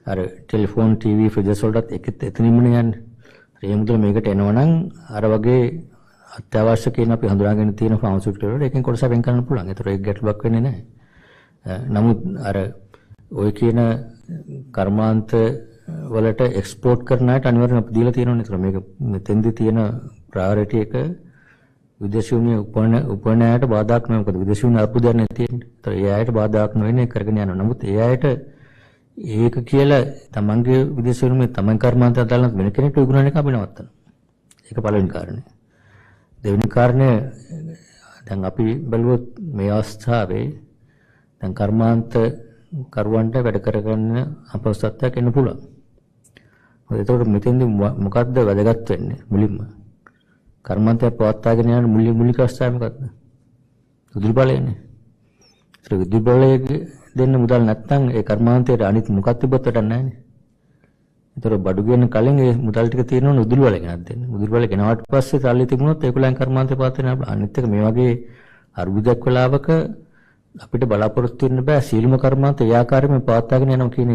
අර ටෙලිෆෝන් ටීවී ෆ්‍රිජස් වලටත් එතනින්මනේ යන්නේ. ඒ මුදල මේකට එනවනම් අර වගේ අත්‍යවශ්‍ය කියන අපි හඳුනාගෙන තියෙන ෆාමසිටිකල් වල එකෙන් කොටසක් වෙන් කරන්න පුළුවන්. ඒතර ඒක ගැටලුවක් වෙන්නේ නැහැ. නමුත් අර ඔය කියන කර්මාන්ත වලට එක්ස්පෝර්ට් කරන අයට අනිවාර්යයෙන් අපි දීලා තියෙනවනේ. ඒතර මේක මෙතෙන්දි තියෙන ප්‍රයොරිටි එක විදේශීය උපනයයට බාධාක් නෙවෙයි. මොකද විදේශීය අර්බුදයක් නැති තියෙන්නේ. ඒතර ඒ අයට බාධාක් නෙවෙයි කරගෙන යනවා. නමුත් ඒ අයට ඒක කියලා තමන්ගේ විදේශීය තමන් කර්මාන්තය දාලා වෙන කෙනෙක්ට විකුණන එක අපි නවත්තනවා. ඒක පළවෙනි කාරණේ. දෙවෙනි කාරණේ දැන් අපි බලුවොත් මේ අවස්ථාවේ දැන් කර්මාන්ත කරුවන්ට වැඩ කරගන්න අපහසුතාවයක් එන්න පුළුවන්. ඒතකොට මෙතෙන්දි මොකද්ද වැදගත් වෙන්නේ මුලින්ම? කර්මාන්තය පවත්වාගෙන යන මූලික අවස්ථාව මොකද්ද? විදුලි බලයනේ. ඒක විදුලි බලය දෙන්න මුදල් නැත්නම් ඒ කර්මාන්තයට අනිත් මොකක්ද තිබ්බත් වැඩක් නැහැ නේ. ඒතර බඩු ගෙන්න කලින් ඒ මුදල් ටික තියෙනවනේ විදුලි බලය ගෙනත් දෙන්න. විදුලි බලය ගෙනාවට පස්සේ සල්ලි තිබුණොත් ඒගොල්ලන් කර්මාන්තය පවත්වාගෙන යන්න. අනිත් එක මේ වගේ අර්බුදයක් වෙලාවක අපිට බලාපොරොත්තු වෙන්න බෑ සීලම කර්මාන්ත ඒ ආකාරයෙන්ම පවත්වාගෙන යනවා කියන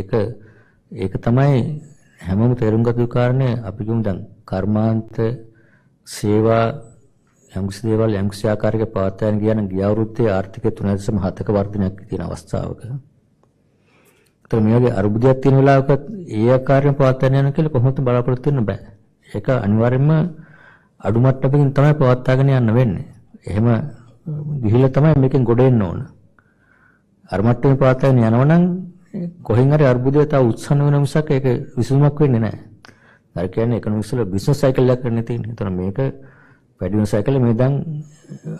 එක. ඒක තමයි හැමෝම තේරුම් ගත යුතු කාරණේ. අපි කියමු දැන් කර්මාන්ත සේවා යම්කිසි දේවල් යම්කිසි ආකාරයක පවත්වාගෙන ගිය අවුරුද්දේ ආර්ථිකය 3.7ක වර්ධනයක් තියෙන අවස්ථාවක. ඒතර මේ වගේ අර්බුදයක් තියෙන වෙලාවකත් ඒ ආකාරයෙන් පවත්වාගෙන යන කියලා කොහොමද බලාපොරොත්තු වෙන්න බෑ. ඒක අනිවාර්යයෙන්ම අඩු මට්ටමකින් තමයි පවත්වාගෙන යන්න වෙන්නේ. එහෙම ගිහිල්ලා තමයි මේකෙන් ගොඩ එන්න ඕන. අර මට්ටමේ පවත්වාගෙන යනවනම් කොහෙන් හරි අර්බුදය තව උත්සන්න වෙන මිසක් ඒක විසඳුමක් වෙන්නේ නැහැ. අර කියන්නේ ඉකොනොමික්ස් වල බිස්නස් සයිකල් එකක් කරන්න තියෙන්නේ. ඒතර මේක වැඩි වෙන සයිකල් මේ දැන්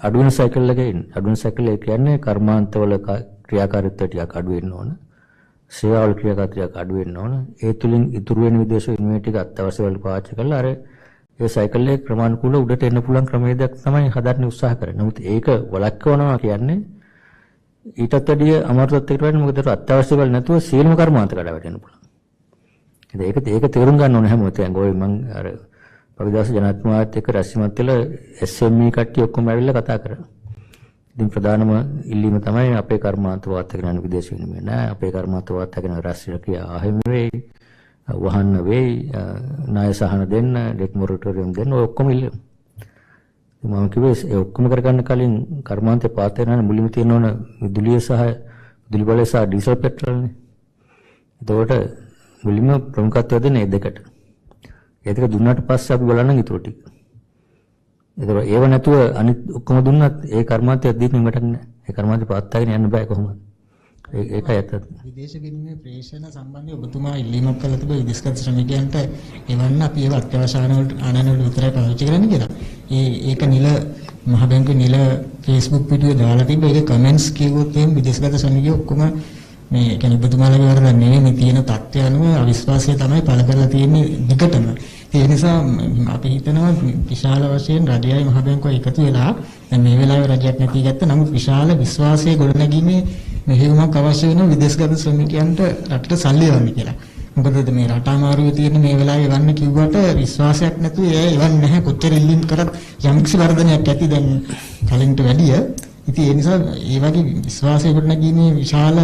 අඩු වෙන සයිකල් එකේ ඉන්නේ. අඩු වෙන සයිකල් එක කියන්නේ කර්මාන්තවල ක්‍රියාකාරීත්වය ටිකක් අඩු වෙන්න ඕන. සේවාවල ක්‍රියාකාරීත්වය ටිකක් අඩු වෙන්න ඕන. ඒ තුලින් ඉතුරු වෙන විදේශ විනිමය ටික අත්‍යවශ්‍ය වල පාවිච්චි කරලා අර ඒ සයිකල් එක ක්‍රමානුකූලව උඩට එන්න පුළුවන් ක්‍රමවේදයක් තමයි හදන්න උත්සාහ කරන්නේ. නමුත් ඒක වළක්වනවා කියන්නේ ඊටත් වැඩිය අමාරු තත්යකට වෙන්නේ. මොකද අත්‍යවශ්‍ය වල නැතුව සීලම කර්මාන්ත කඩ වැටෙන්න පුළුවන්. ඒක තේරුම් ගන්න ඕනේ හැමෝටම. දැන් ඔය මම අර පවිදාස ජනාධිපතිතුමාත් එක්ක රැස්වීමක් තියලා SME කට්ටිය ඔක්කොම ඇවිල්ලා කතා කරා. ඉතින් ප්‍රධානම ඉල්ලීම තමයි අපේ කර්මාන්ත පවත්වාගෙන යන විදේශ විනිමය නෑ. අපේ කර්මාන්ත පවත්වාගෙන රාष्ट्रीय ක්‍රියා අහිමි වෙයි. වහන්න වෙයි. ණය සහන දෙන්න, ඩෙට් මොරටෝරියම් දෙන්න ඔය ඔක්කොම ඉල්ලුවා. මම කිව්වේ ඒ ඔක්කොම කරගන්න කලින් කර්මාන්තේ පවත්වාගෙන යන මුලින්ම තියෙන ඕන විදුලිය සහ විදුලි බලය සහ ඩීසල් පෙට්‍රල්නේ. එතකොට මුලින්ම ප්‍රමුඛත්වය දෙන්නේ මේ දෙකට. ඒ දෙක දුන්නාට පස්සේ අපි බලන්න ඊටු ටික. ඒතකොට ඒව නැතුව අනිත් ඔක්කොම දුන්නත් ඒ කර්මාන්තය දෙන්නේ මට නෑ. ඒ කර්මාන්තය පවත්වාගෙන යන්න බෑ කොහොමද? ඒකයි ඇත්ත. විදේශ විනිමය ප්‍රේෂණ සම්බන්ධව ඔබතුමා ඉල්ලීමක් කළා තිබේ විදේශගත ශ්‍රමිකයන්ට එවන්න අපි ඒව අත්‍යවශ්‍ය ආනයන වල විතරයි පාවිච්චි කරන්න කියලා. ඒක නිල මහ බැංකුවේ නිල Facebook වීඩියෝ දාලා තිබ්බ ඒක කමෙන්ට්ස් කිව්වොත් එහෙම විදේශගත ශ්‍රමිකයෝ ඔක්කොම මේ කියන්නේ ඔබතුමාලගේ වරද නෙවෙයි මේ තියෙන තත්ත්වය අනුව අවිශ්වාසය තමයි පළ කරලා තියෙන්නේ දිගටම. ඒ නිසා අපි හිතනවා විශාල වශයෙන් රජයයි මහ බැංකුවයි එකතු වෙලා දැන් මේ වෙලාවේ රජයක් නැති ගත්ත නමුත් විශාල විශ්වාසයේ ගොඩනැගීමේ මෙහෙයුමක් අවශ්‍ය වෙනවා විදේශගත ශ්‍රමිකයන්ට රටට සල්ලි යවන්න කියලා. මොකද මේ රට අමාරුවේ තියෙන මේ වෙලාවේ යවන්න කිව්වට විශ්වාසයක් නැතුව ඒ යවන්නේ නැහැ. කොච්චර ඉල්ලීම් කරත් යම්කිසි වර්ධනයක් ඇති දැන් කලින්ට වැඩිය. ඉතින් ඒ නිසා ඒ වගේ විශ්වාසයේ ගොඩනැගීමේ විශාල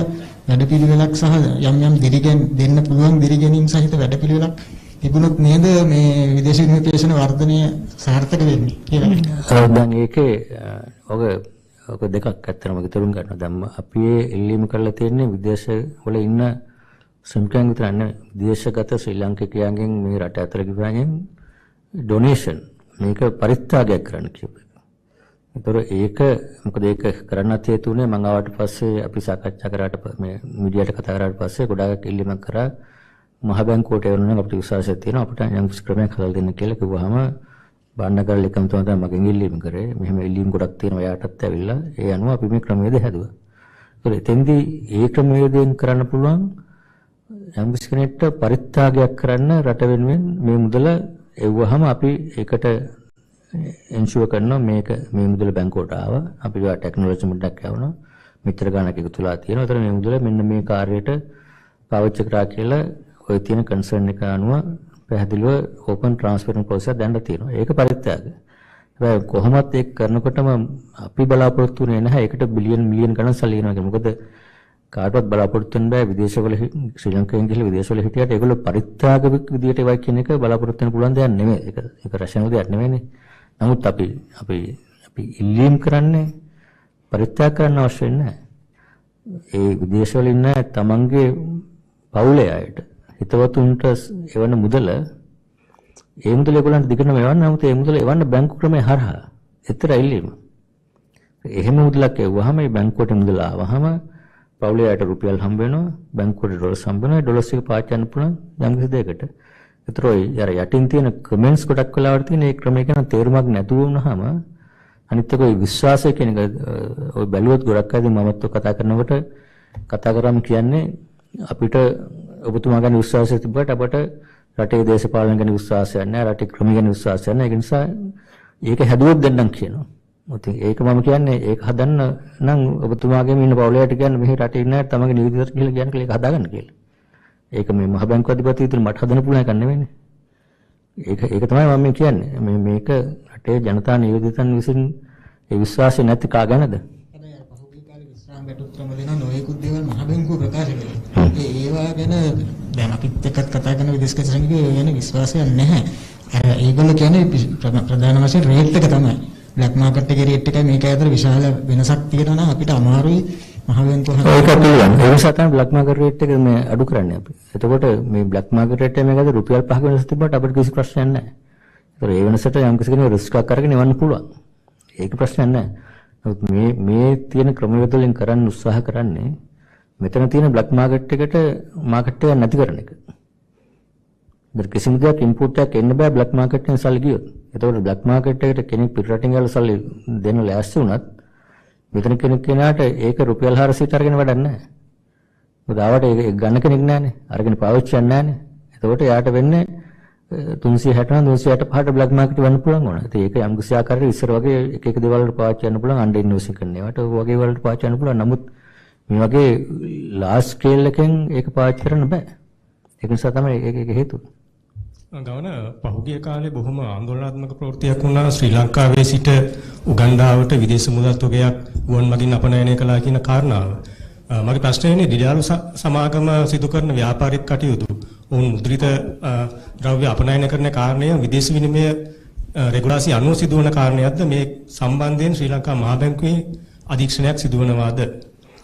වැඩපිළිවෙලක් සහ යම් දිරිගෙන් දෙන්න පුළුවන් දිරිගැනීම් සහිත වැඩපිළිවෙලක් තිබුණොත් නේද මේ විදේශ විනිමය ප්‍රේෂණ වර්ධනය සාර්ථක වෙන්නේ කියලා. දැන් ඒකේ ඔක දෙකක් ඇත්තටම තේරුම් ගන්නවා. දැන් අපි එල්ලීම කරලා තියෙන්නේ විදේශ වල ඉන්න ශ්‍රමිකයන් විතර නෙවෙයි. විදේශගත ශ්‍රී ලාංකිකයන්ගෙන් මේ රට ඇතුළේ ගිහින් ඩොනේෂන් මේක පරිත්‍යාගයක් කරන්න කියපේ. ඒතර ඒක මොකද ඒක කරන්නත් හේතු උනේ මම ආවට පස්සේ අපි සාකච්ඡා කරාට මේ මීඩියාට කතා කරාට පස්සේ ගොඩාක් ඉල්ලීමක් කරා මහ බැංකුවට එවන්න අපිට විශ්වාසයක් තියෙනවා අපිට යම් ක්‍රමයක් හදලා දෙන්න කියලා කිව්වහම බාණ්ඩකර ලේකම්තුමා තමයි මගෙන් ඉල්ලීම කරේ. මෙහෙම ඉල්ලීම් ගොඩක් තියෙනවා එයාටත් ඇවිල්ලා ඒ අනුව අපි මේ ක්‍රමවේද හැදුවා. ඒතර එතෙන්දී ඒ ක්‍රමවේදයෙන් කරන්න පුළුවන් යම් කෙනෙක්ට පරිත්‍යාගයක් කරන්න රට වෙනුවෙන් මේ මුදල එව්වහම අපි ඒකට එන්ෂුවර් කරනවා මේක මේ මුදල බැංකුවට ආවා. අපි ඒවා ටෙක්නොලොජි මුදලක් යවනවා. මෙච්චර ගාණක් එකතුලා තියෙනවා. ඒතර මේ මුදල මෙන්න මේ කාර්යයට පාවිච්චි කරා කියලා ඔය තියෙන කන්සර්න් එක අනුව පැහැදිලිව ඕපන් ට්‍රාන්ස්ෆර් ප්‍රොසෙස් දැනට තියෙනවා. ඒක පරිත්‍යාග. හැබැයි කොහොමත් ඒක කරනකොටම අපි බලාපොරොත්තු වෙන්නේ නැහැ ඒකට බිලියන් මිලියන් ගණන් සල්ලි වෙනවා කියලා. මොකද කාටවත් බලාපොරොත්තු වෙන්න බෑ විදේශවල ශ්‍රී ලංකාවෙන් ගිහලා විදේශවල හිටියට ඒගොල්ලෝ පරිත්‍යාග විදියට ඒවයි කියන එක බලාපොරොත්තු වෙන්න පුළුවන් දෙයක් නෙමෙයි. ඒක රැෂනල් දෙයක් නෙමෙයිනේ. නමුත් අපි ඉල්ලීම් කරන්නේ පරිත්‍යාග කරන්න අවශ්‍ය නැහැ. ඒ විදේශවල ඉන්න තමන්ගේ පවුලේ අයට හිතවතුන්ට එවන මුදල ඒ මුදල ඒගොල්ලන්ට දිගටම එවන්න. නමුත් ඒ මුදල එවන්න බැංකු ක්‍රමය හරහා. එතර ඉල්ලීම. එහෙම මුදලක් එවුවාම මේ බැංකුවට මුදල ආවහම පවුලේ අයට රුපියල් හම්බ වෙනවා. බැංකුවට ඩොලර්ස් හම්බ වෙනවා. ඩොලර්ස් එක පාවිච්චි කරන්න පුළුවන් යම් කිසි දෙයකට. ඒතර ඔය යටින් තියෙන කමෙන්ට්ස් ගොඩක් වෙලාවට තියෙන ඒ ක්‍රමය ගැන තේරුමක් නැතුව වුණාම අනිත් එක ඔය විශ්වාසය කියන එක ඔය බැලුවොත් ගොඩක් අය මමත් කතා කරනකොට කතා කරාම කියන්නේ අපිට ඔබතුමා ගැන විශ්වාසය තිබ්බට අපට රටේ දේශපාලන ගැන විශ්වාසයක් නැහැ, රටේ ක්‍රම ගැන විශ්වාසයක් නැහැ. ඒ නිසා ඒක හැදුවොත් දෙන්නම් කියනවා. ඉතින් ඒක මම කියන්නේ ඒක හදන්න නම් ඔබතුමාගේම ඉන්න පවුලයට කියන්නේ මෙහි රටේ ඉන්න අය තමගේ නිවිදයට කියලා කියන්නේ ඒක හදාගන්න කියලා. ඒක මේ මහ බැංකුව අධිපති විතර මට හදන්න පුළුවන් එකක් නෙවෙයිනේ. ඒක තමයි මම කියන්නේ. මේක රටේ ජනතා නිවේදිතයන් විසින් ඒ විශ්වාසය නැති කා ගැනද? හැබැයි අර පහුගිය කාලේ විශ්‍රාම වැටුත්‍රම දෙන නොයෙකුත් දේවල් මහ බැංකුව ප්‍රකාශ කළා. ඒවා ගැන දැන් අපිත් එක්කත් කතා කරන විදේශ කචරණිකේ ගැන විශ්වාසයක් නැහැ. ඒගොල්ලෝ කියන්නේ ප්‍රධාන වශයෙන් රේට් එක තමයි. බ්ලැක් මාකට් එකේ රේට් එකයි මේක අතර විශාල වෙනසක් තියෙනවා නම් අපිට අමාරුයි මහ බැංකුව ඒක පිළිගන්න. ඒ නිසා තමයි බ්ලැක් මාකට් රේට් එක මේ අඩු කරන්නේ අපි. එතකොට මේ බ්ලැක් මාකට් රේට් එක මේකද රුපියල් 5ක වෙනස තිබ්බට අපිට කිසි ප්‍රශ්නයක් නැහැ. ඒතර ඒ වෙනසට යම් කිසි කෙනෙක් රිස්ක් එකක් අරගෙන ඉවන්න පුළුවන්. ඒක ප්‍රශ්නයක් නැහැ. නමුත් මේ තියෙන ක්‍රමවේද වලින් කරන්න උත්සාහ කරන්නේ මෙතන තියෙන බ්ලැක් මාකට් එකට මාකට් එක නැති කරන එක. ඒතර කිසිම දෙයක් ඉම්පෝට් එකක් එන්න බෑ බ්ලැක් මාකට් එකෙන් සල්ලි ගියොත්. එතකොට බ්ලැක් මාකට් එකට කෙනෙක් පිටරටින් ගාලා සල්ලි දෙන්න ලෑස්ති වුණත් මෙතන කෙනෙක් කෙනාට ඒක රුපියල් 400ට අරගෙන වැඩක් නැහැ. මොකද ආවට ඒක ගන්න කෙනෙක් නැහැනේ. අරගෙන පාවිච්චියක් නැහැනේ. එතකොට යාට වෙන්නේ 360 365ට බ්ලැක් මාකට් වෙන්න පුළුවන් වුණා. ඉතින් ඒක යම් කිසි ආකාරයකට ඉස්සර වගේ එක දෙවල් වලට පාවිච්චි කරන්න පුළුවන් අන්ඩර් ඉන්වෙස්ටිං කරන ඒවාට වගේ වලට පාවිච්චි කරන්න පුළුවන්. නමුත් මේ වගේ ලාස්ට් ස්කේල් එකෙන් ඒක පාවිච්චි කරන්න බෑ. ඒක නිසා තමයි ඒක හේතුව. ගවන පහුගිය කාලේ බොහොම ආందోලනාත්මක ප්‍රවෘත්තියක් වුණා ශ්‍රී ලංකාවේ සිට උගන්ඩාවට විදේශ මුදල් තොගයක් ගුවන් මගින් අපනයනය කළා කියන කාරණාව. මගේ ප්‍රශ්නේ ඉන්නේ දිඩාරු සමාගම සිදු කරන ව්‍යාපාරික කටයුතු ඔවුන් මුද්‍රිත ද්‍රව්‍ය අපනයන කරන කාරණය විදේශ විනිමය රෙගුලාසි අනුව සිදුවන කාරණයක්ද මේ සම්බන්ධයෙන් ශ්‍රී ලංකා මහ බැංකුවේ අධීක්ෂණයක් සිදුවනවාද?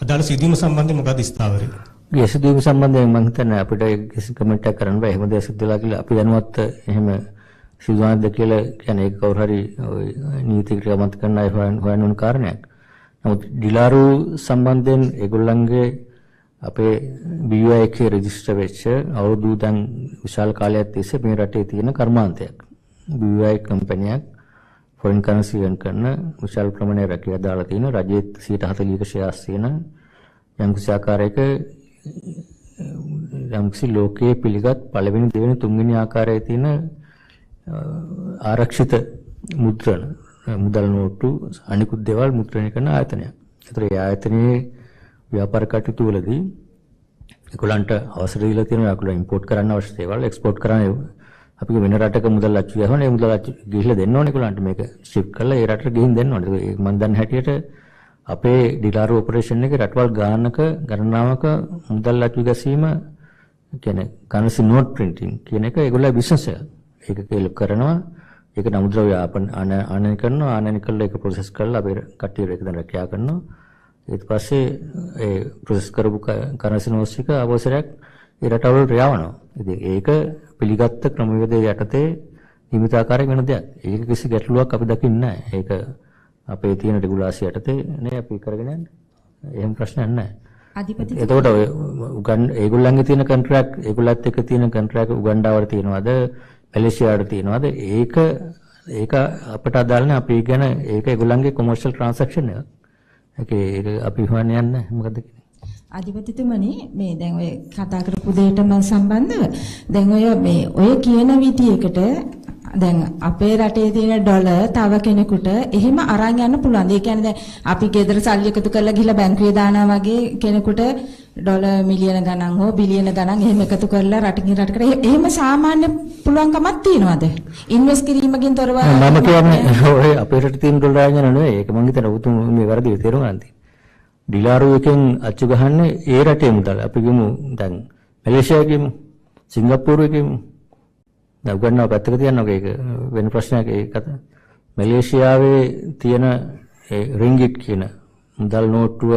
අදාළ සිදුවීම සම්බන්ධයෙන් මොකක්ද ස්ථාවරය? ඒ සිදුවීම සම්බන්ධයෙන් මම හිතන්නේ අපිට කිසි කමෙන්ට් එකක් කරන්න බෑ. එහෙම දෙයක් සිද්ධ වෙලා කියලා අපි දැනුවත් එහෙම සිදුවනද කියලා කියන්නේ ඒක කවුරු හරි නීති ක්‍රියාත්මක කරන අය හොයන ඕන කාරණයක්. නමුත් ඩිලාරු සම්බන්ධයෙන් ඒගොල්ලන්ගේ අපේ BUI එකේ රෙජිස්ටර් වෙච්ච අවුරුදු දැන් විශාල කාලයක් තිස්සේ මේ රටේ තියෙන කර්මාන්තයක්. BUI කම්පැනියක් ෆොරින් කරන්සි වෙන් කරන විශාල ප්‍රමාණයක් රැකියාව දාලා තියෙන රජයේ 140ක ෂෙයාර්ස් තියෙන යම් කිසි ආකාරයක යම් කිසි ලෝකයේ පිළිගත් පළවෙනි දෙවෙනි තුන්වෙනි ආකාරයේ තියෙන ආරක්ෂිත මුදල් නෝට්ටු අනිකුත් දේවල් මුද්‍රණය කරන ආයතනයක්. ඒතර ඒ ආයතනයේ ව්‍යාපාර කටයුතු වලදී ඒගොල්ලන්ට අවසර දීලා තියෙනවා ඒගොල්ලෝ ඉම්පෝට් කරන්න අවශ්‍ය දේවල් එක්ස්පෝර්ට් කරන්න අපි වෙන රටක මුදල් අච්චු ගහන ඒ මුදල් අච්චු ගිහිල්ලා දෙන්න ඕනේ ඒගොල්ලන්ට මේක ෂිප් කරලා ඒ රටට ගිහින් දෙන්න ඕනේ. ඒක මම දන්න හැටියට අපේ ඩිලාරු ඔපරේෂන් එකේ රටවල් ගානක ගණනාවක මුදල් අච්චු ගැසීම කියන්නේ කරන්සි නෝට් ප්‍රින්ටිං කියන එක ඒගොල්ලෝ බිස්නස් එක. ඒක කියලා කරනවා. ඒක නමුද්‍රව්‍ය ආනයනය කරනවා. ආනයනය කළා ඒක ප්‍රොසෙස් කරලා අපේ කට්ටිය ඒක දැන් රැකියාව කරනවා. ඊට පස්සේ ඒ ප්‍රොසෙස් කරපු කරන්සි නෝට්ස් එක අවසරයක් ඒ රටවල යවනවා. ඉතින් ඒක පිළිගත්ත ක්‍රමවේදයේ යටතේ නියමිත ආකාරයෙන් වෙන දෙයක්. ඒක කිසි ගැටලුවක් අපි දකින්නේ නැහැ. ඒක අපේ තියෙන රෙගුලාසි යටතේ නේ අපි කරගෙන යන්නේ. එහෙම ප්‍රශ්නයක් නැහැ. එතකොට ඒගොල්ලන්ගේ තියෙන කොන්ට්‍රැක්ට් ඒගොල්ලත් එක්ක තියෙන කොන්ට්‍රැක්ට් උගන්ඩාවට තියෙනවද මැලේසියාවට තියෙනවද ඒක අපට අදාළ නැහැ. අපි කියන ඒක ඒගොල්ලන්ගේ කොමර්ෂල් ට්‍රාන්සැක්ෂන් එක. ඒක අපි හොයන්නේ නැහැ. මොකද කියන්නේ? අධිපතිතුමනි මේ දැන් ඔය කතා කරපු දෙයටම සම්බන්ධව දැන් ඔය කියන විදියකට දැන් අපේ රටේ තියෙන ඩොලර් තව කෙනෙකුට එහෙම අරන් යන්න පුළුවන්. ඒ කියන්නේ දැන් අපි ගෙදර සල්ලි එකතු කරලා ගිහලා බැංකුවේ දානවා වගේ කෙනෙකුට ඩොලර් මිලියන ගණන් හෝ බිලියන ගණන් එහෙම එකතු කරලා රටකින් රටකට එහෙම සාමාන්‍ය පුළුවන්කමක් තියනවාද? ඉන්වෙස්ට් කිරීමකින් තොරව මම කියන්නේ ඔය අපේ රටේ තියෙන ඩොලර් ආයතන නෙවෙයි. ඒක මම හිතන උතුම් මේ වැරදි තේරුම් ගන්න තියෙනවා. ඩිලාරු එකෙන් අච්චු ගහන්නේ ඒ රටේ මුදල්. අපි ගමු දැන් මැලේසියාවේ ගමු, සිංගප්පූරුවේ ගමු. දැන් උගන්වව පැත්තක තියන්නකෝ ඒක වෙන ප්‍රශ්නයක් ඒක කතා. මැලේසියාවේ තියෙන ඒ රින්ගිට් කියන මුදල් නෝට්ටුව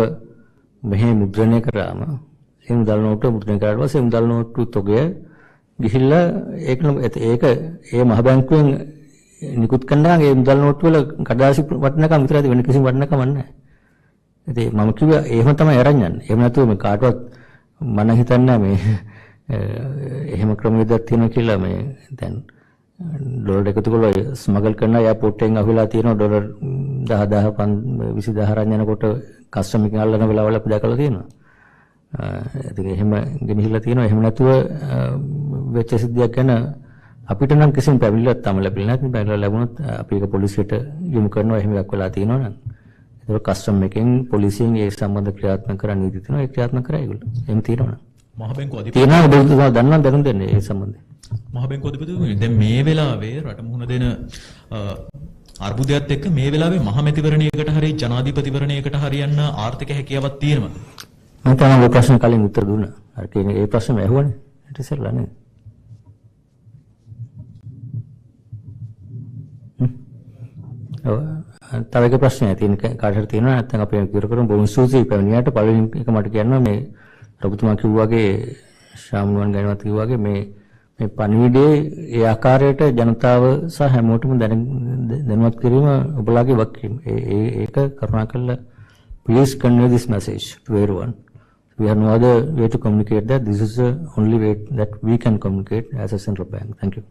මෙහි මුද්‍රණය කරාම ඒ මුදල් නෝට්ටුව මුද්‍රණය කරාට පස්සේ මුදල් නෝට්ටු තොගය ගිහිල්ලා ඒක ඒ මහ බැංකුවෙන් නිකුත් කරනවා ඒ මුදල් නෝට්ටු වල කඩදාසි වටිනකම් විතරයි වෙන කිසිම වටිනකමක් නැහැ. ඉතින් මම කිව්වා එහෙම තමයි අරන් යන්නේ. එහෙම නැතුව මේ කාටවත් මම හිතන්නේ මේ එහෙම ක්‍රමවේදයක් තියෙනවා කියලා මේ දැන් ඩොලර් එකතු කරලා ස්මගල් කරන එයාපෝට් එකෙන් අහුවෙලා තියෙනවා ඩොලර් 10,000 20000 අරන් යනකොට කස්ටම් එකෙන් අල්ලන වෙලාවල අපි දැකලා තියෙනවා. ඒක එහෙම ගෙනහිලා තියෙනවා. එහෙම නැතුව වෙච්ච සිද්ධියක් ගැන අපිට නම් කිසිම පැමිණිල්ලක් තම ලැබෙන්නේ නැහැ. පැමිණිල්ල ලැබුණොත් අපි ඒක පොලිසියට යොමු කරනවා. එහෙම එකක් වෙලා තියෙනවා නම්. ඒක කස්ටම් එකෙන් පොලිසියෙන් ඒ සම්බන්ධ ක්‍රියාත්මක කරන්න නීති තියෙනවා. ඒ ක්‍රියාත්මක කරා ඒගොල්ලෝ. එහෙම තියෙනවා නම්. මහ බැංකුව අධිපති තියෙනවා ඔබතුමා දන්නා දැනුම් දෙන්නේ ඒ සම්බන්ධයෙන්. මහ බැංකුව අධිපතිතුමනි දැන් මේ වෙලාවේ රට මුහුණ දෙන අර්බුදයත් එක්ක මේ වෙලාවේ මහ මැතිවරණයකට හරි ජනාධිපතිවරණයකට හරියන්න ආර්ථික හැකියාවක් තියෙනවද? මම තමයි ඔය ප්‍රශ්න කලින් උත්තර දුන්නා. අර කියන්නේ ඒ ප්‍රශ්නේ ඇහුවනේ. ඊට ඉස්සෙල්ලා නේද? තව එක ප්‍රශ්නයක් තියෙන කාටට තියෙනවා නැත්නම් අපි කිව්ව කරමු බොහොම ස්තුතියි පැමිණියාට පළවෙනි එක මට කියන්න මේ ඔබතුමා කිව්වාගේ ශාම්නුවන් ගැනවත් කිව්වාගේ මේ පණිවිඩයේ ඒ ආකාරයට ජනතාව සහ හැමෝටම දැනුවත් කිරීම ඔබලාගේ වගකීම. ඒක කරුණාකරලා please convey this message to everyone. We have no other way to communicate that. This is the only way that we can communicate as a central bank. Thank you.